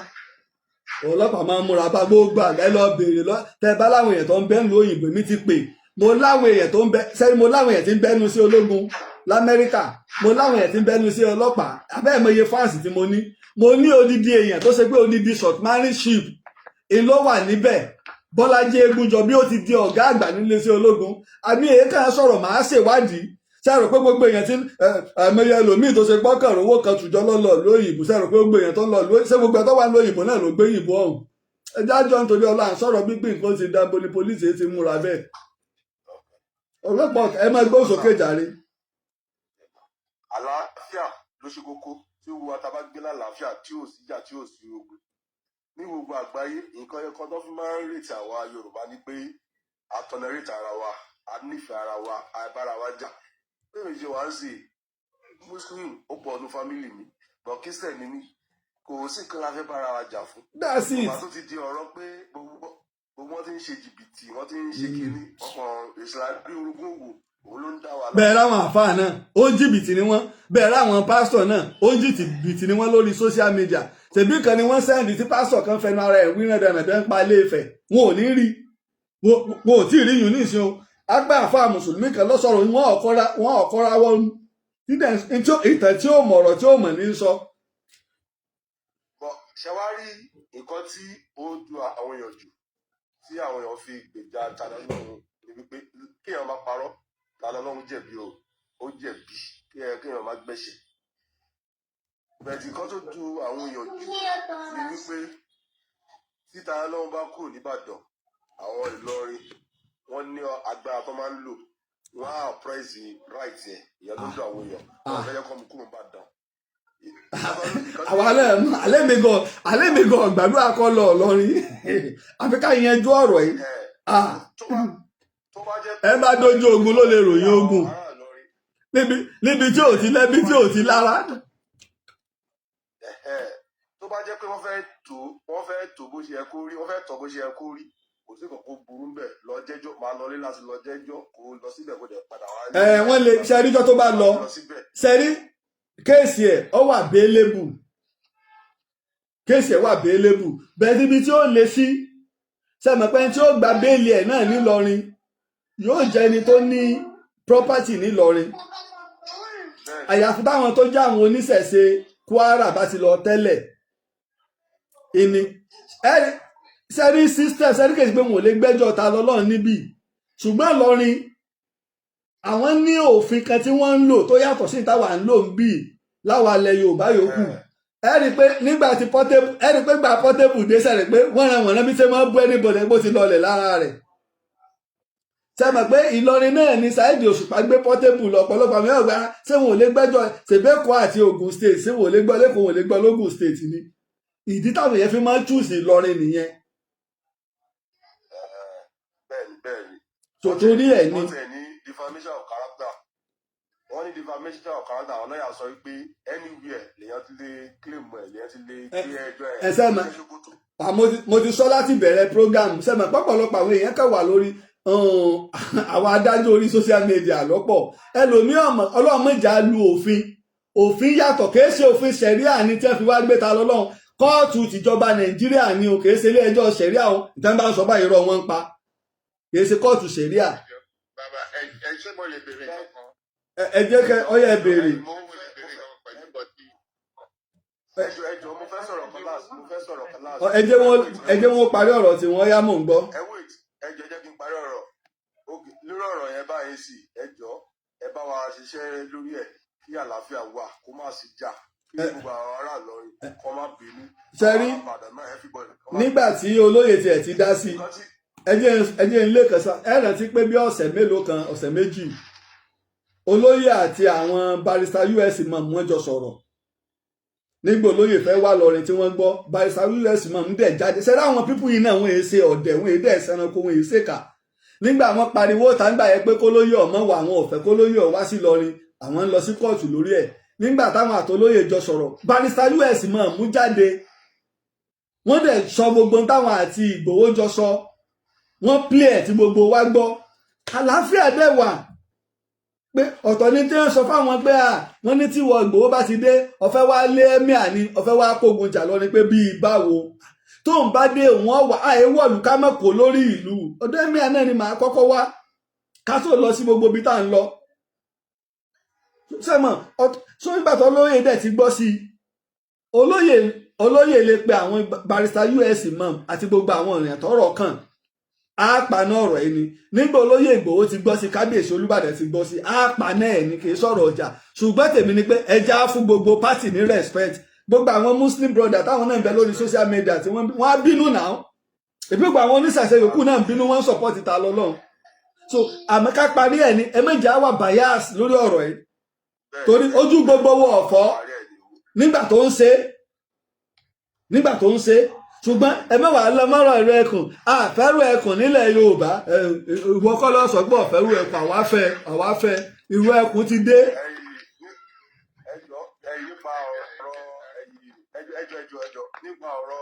ọlọ́pàá máa ń múra bá gbogbo àgbà ẹ lọ béèrè lọ tẹ bá láwọn èèyàn tó ń bẹ ń lo òyìnbó mi ti pè mo láwọn èèyàn tó ń bẹ sẹ́yìn mo láwọn èèyàn tí ń bẹ́nu sí ológun l'Amẹ́ríkà mo láwọn èèyàn tí ń bẹ́nu sí ọlọ́pàá abẹ́ẹ̀ mọ iye fáǹsì tí mo ní odidi èèyàn tó ṣe pé odidi shortmanship ló wà níbẹ̀ Bọ́lájí Egúnjọ bí ó ti di ọ̀gá àgbà nílé sí ológun àmì èékà sọ̀rọ̀ màá ṣèwádìí ṣàrò pé gbogbo èèyàn tí ẹ̀mẹyẹ ẹlòmíì tó ṣe gbọ́kàn owó kan tùjọ́ lọ́lọ́ lóyìnbó ṣàrò pé gbogbo èèyàn tó ń lọ ṣé gbogbo ẹ̀ tó wà lóyìnbó náà ló gbé yìnbó ọ̀hún ẹjẹ́ àjọ nítorí ọlọ́run sọ̀rọ̀ gbígbín nǹkan ti dábo ní pólíṣì ti múra bẹ́ẹ̀ ọlọ́pàá ẹ máa gbọ́ sókè jàre. àlàáfíà ló ṣe kókó tí ó wu atábá gbé lálàáfíà tí ò sí ìjà tí ò sí ogun ní gbogbo àgbáyé nǹkan ẹ̀kọ́ tó fi máa ń rètí àwa Yorùbá ni pé àtọ̀nẹ̀rètí ara wa a nífẹ̀ẹ́ ara wa àìbára wa jà bẹ́ẹ̀ ṣe wá ń sè Muslim ó pọ̀ ọdún fámìlì mi bọ̀ Christian ni mí kò sí kan la fẹ́ bára wa jà fún. That's it. ìgbà tó ti di ọ̀rọ̀ pé gbogbo wọn ti ń ṣe jìbìtì wọn ti ń ṣe kínní ọkàn ìsìlámù orogún òwò òun ló ń dá wa lọ. bẹ́ẹ̀ ráwọn àfáà náà ó ń jìbìtì ni wọ́n bẹ́ẹ̀ ráwọn pásítọ̀ náà ó ń jìbìtì ni wọ́n lórí social media ṣèbí kan ni wọ́n sẹ́ndì tí pásítọ̀ kan fẹnu ara ẹ̀ wí náà dandan pa ilé Ifẹ̀ wọn ò ní rí wọn ò tí ì rí yùn ní ìsìn o agbá àfáà mùsùlùmí kan ló sọ̀rọ̀ wọn ọ̀kọ́ra wọn ìtàn tí ó mọ̀rọ̀ tí ó mọ̀ ní sọ. ṣe wá rí nǹkan tí ó du àwọn èèyàn jù tí àwọn èèyàn fi gbèjà tàdá lọ́run ni wípé kéèyàn má parọ́ tàdá lọ́run jẹ̀bi o ó jẹ̀bi kéèyàn má gbẹ̀ṣẹ̀ bẹ̀ẹ̀tì nǹkan tó du àwọn èèyàn jù ni wípé tí tàdá lọ́run bá kúrò nìbàdàn àwọn Ìlọrin wọ́n ní agbára tó máa ń lò wọ́n á price right ẹ̀ ìyẹn ló du àwọn èèyàn wọ́n fẹ́ yẹ kọ́ mi kúrò nìbàdàn. àwọn alẹ́ mi gan gbàdúrà kọ́ lọ Ìlọrin àfi ká yanjú ọ̀rọ̀ yìí ẹ bá dojú ogun ló lè ròyìn ogun níbi tí ò ti lẹ́bi tí ò ti lára. tó bá jẹ́ pé wọ́n fẹ́ tó bó ṣe yẹ kó rí wọ́n fẹ́ tọ́ bó ṣe yẹ kó rí kò sí kankan burú bẹ́ẹ̀ lọ jẹ́jọ́ máa lọ lé láti lọ jẹ́jọ́ kó lọ síbẹ̀ kó dẹ̀ padà wá. wọ́n lè ṣe àríjọ́ tó bá lọ ṣẹ́rí kéèsì ẹ̀ ọ wà béélébù bẹ́ẹ̀ níbi tí ó lè sí sẹ́mọ̀pẹ́ tí ó gba béèlì ẹ̀ náà nílọrin yóò jẹ́ ẹni tó ní property nílọrin àyàfi táwọn tó jẹ́ àwọn oníṣẹ̀ṣe Kwara bá ti lọ tẹ́lẹ̀ ìní sẹ́rí system sẹ́rí kèsì pé wọn ò lè gbẹ́jọ́ ta lọ́lọ́run níbí ṣùgbọ́n Ìlọrin àwọn ní òfin kan tí wọ́n ń lò tó yàtọ̀ sí ìtawà ń lò ń bì láwa ilẹ̀ Yorùbá yòókù ẹ rí i pé nígbà tí Portable dé sẹ́rẹ̀ pé wọ́n ran wọ̀nà bí ṣe máa ń bú ẹnìbọ̀dẹ̀ bó ti lọlẹ̀ lára rẹ̀ ṣe mọ̀ pé Ìlọrin náà ni Saheed Òṣùpá gbé Portable lọ ọ̀pọ̀lọpọ̀ àmì ọ̀gbà ṣé wọn ò lè gbẹ́jọ́ ṣèbẹ́kọ̀ àti Ògùn state ṣé wọn ò lè gbọ́ lẹ́kọ̀ọ́ wọn ò lè gbọ́ lógùn state ni ìdí táwọn èèyàn fi máa ń chúùsì Ìlọrin nìyẹn. bẹ́ẹ̀ni torí ẹ̀ ni. wọ́n tẹ̀ ní defamation of character wọ́n ní defamation of character àwọn lọ́yà sọ pé anywhere lèyàn ti lè claim ẹ̀ lèyàn ti lè gbé ẹjọ́ ẹ̀ ẹ sẹ́mọ̀ mo ti sọ láti bẹ̀rẹ̀ program sẹ́mọ̀ pọ̀pọ̀lọpọ̀ àwọn èèyàn kàn wà lórí àwọn adájọ́ orí social media lọ́pọ̀ ẹlòmíràn ọlọ́mọjà lu òfin yàtọ̀ kìí ṣe òfin ṣẹ̀ríà ni tí wọ́n fi wá gbé ta lọ́lọ́run kóòtù tìjọba Nàìjíríà ni o kìí ṣe ilé ẹjọ́ ṣẹ̀ríà o ìtàn bá ń sọ báyìí rọ wọn ń pa kìí ṣe kóòtù ṣẹ̀ríà. bàbá ẹ ṣé mo lè béèrè kankan. ẹ jẹ́ kẹ́ ọ yẹ béèrè. ẹjọ́ mo fẹ́ sọ̀rọ̀ kíláàsì. ẹ jẹ́ wọn parí ọ̀rọ̀ tí wọ́n yá mò ń gbọ́. ẹjọ́ jẹ́ kí n parí ọ̀rọ̀ lórí ọ̀rọ̀ yẹn báyìí sí ẹjọ́ ẹ bá wa ṣiṣẹ́ lórí ẹ̀ kí àlàáfíà wà kó má sí jà kí gbogbo àwọn ará Ìlọrin kó má bínú. sẹ́rí nígbà tí olóyè tiẹ̀ ti dá sí ẹ jẹ́ ilé kan sá ẹ rántí pé bí ọ̀sẹ̀ mélòó kan ọ̀sẹ̀ méjì olóyè àti àwọn barrister US mọ̀ wọ́n jọ sọ̀rọ̀ nígbà olóyè fẹ́ wá lọrin tí wọ́n gbọ́ barrister US mọ̀ ń dẹ̀ jáde sẹ́rí àwọn pípù yìí náà wọ́n èé ṣe ọ̀dẹ̀ wọ́n èé dẹ̀ sẹ́ranko wọ́n èé ṣèkà nígbà wọ́n pariwo tàǹgbà yẹn pé kólóyè ọmọ wà àwọn ò fẹ́ kólóyè wá sí lọrin àwọn ń lọ sí kóòtù lórí ẹ̀ nígbà táwọn àtolóyè jọ sọ̀rọ̀ barrister US mọ̀ mú jáde wọ́n dẹ̀ sọ gbogbo táwọn àti Ìgbòho jọ sọ wọ́n play ẹ̀ tí gbogbo wa gbọ́ àlàáfíà dẹ̀ wà pé ọ̀tọ̀ ní tí wọ́n sọ fáwọn pé wọ́n ní tí wọ́n Ìgbòho bá ti dé ọ̀fẹ́ wá lé ẹ́míà ni ọ̀fẹ́ wá kógun jà lọ ni pé bíi báwo tó ń bá dé wọ́n wà àìwọ̀lù ká mọ̀ kó lórí ìlú ọ̀dọ̀ ẹ́míà náà ni màá kọ́kọ́ wá ká tó lọ sí gbogbo ibi tá à ń lọ sẹ́mọ̀ sọ nígbà tó olóyè dẹ̀ ti gbọ́ sí olóyè lè pe àwọn barrister US mọ̀ àti gbogbo àwọn èèyàn tọ́rọ̀ kàn á paná ọ̀rọ̀ yìí ni nígbà olóyè Ìgbòho ti gbọ́ sí kábíyèsí Olúbàdàn ti gbọ́ sí á paná ẹ̀ ní kì í sọ̀rọ̀ ọjà ṣùgbọ́n tèmi ni pé ẹja fún gbogbo pátì ní respect gbogbo àwọn Muslim brother táwọn náà ń bẹ lórí social media tí wọ́n á bínú náà ìpínpọ̀ àwọn oníṣàṣẹ yòókù náà ń bínú wọ́n support ta lọ́lọ́run so àmọ́ ká parí ẹ̀ ní ẹ méjì á wà bias lórí ọ̀rọ̀ yìí torí ojú gbogbo wọ ọ̀fọ́ nígbà tó ń ṣe ṣùgbọ́n ẹ mẹ́wàá lọ mọ́rọ̀ ẹ̀rọ ẹkùn àfẹ́rù ẹkùn nílẹ̀ Yorùbá ìwọ kọ́ lọ sọ pé ọ̀fẹ́rù ẹkùn àwa fẹ́ ìwọ ẹkùn ti dé. ẹjọ́ nípa ọ̀rọ̀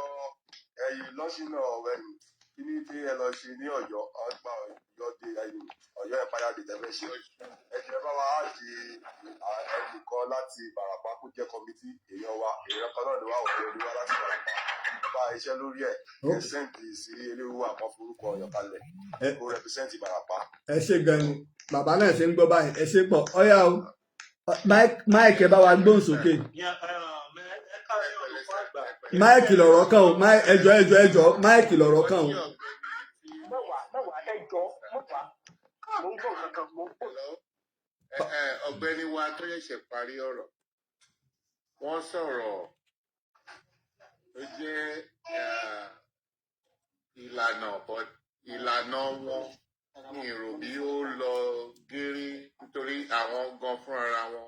lọ́sìnà ọ̀rẹ́ni kí ní tí ẹ lọ ṣe ní Ọ̀yọ́ ọgbà Ọ̀yọ́ Ọ̀yọ́ ẹ̀páyà dé tẹ́fẹ́ ṣe ẹ̀jẹ̀ bá wa á di ẹnìkan láti Ìbàràpá kó jẹ́ kọ́mítì èèyàn kan náà ni wà òfin olúwa láti Ìbàràpá bá iṣẹ́ lórí ẹ̀ ẹ̀sẹ̀ǹtì sí eléwu àpọ̀ forúkọ Ọ̀yọ́ kalẹ̀ kó rẹpísẹ́ǹtì Ìbàràpá. ẹ ṣe gan ni bàbá náà ṣe ń gbọ́ báyìí ẹ ṣe pọ̀ ọ̀yá o máìkì ẹ bá wa gbóhùn sókè máìkì lọ̀rọ̀ kan o ẹjọ́ máìkì lọ̀rọ̀ kan o. ọ̀gbẹ́ni wa tó ṣẹ̀ṣẹ̀ parí ọ̀rọ̀ wọ́n sọ̀rọ̀ tó jẹ́ ìlànà wọn ní èrò bí ó lọ gírí nítorí àwọn gan fúnra wọn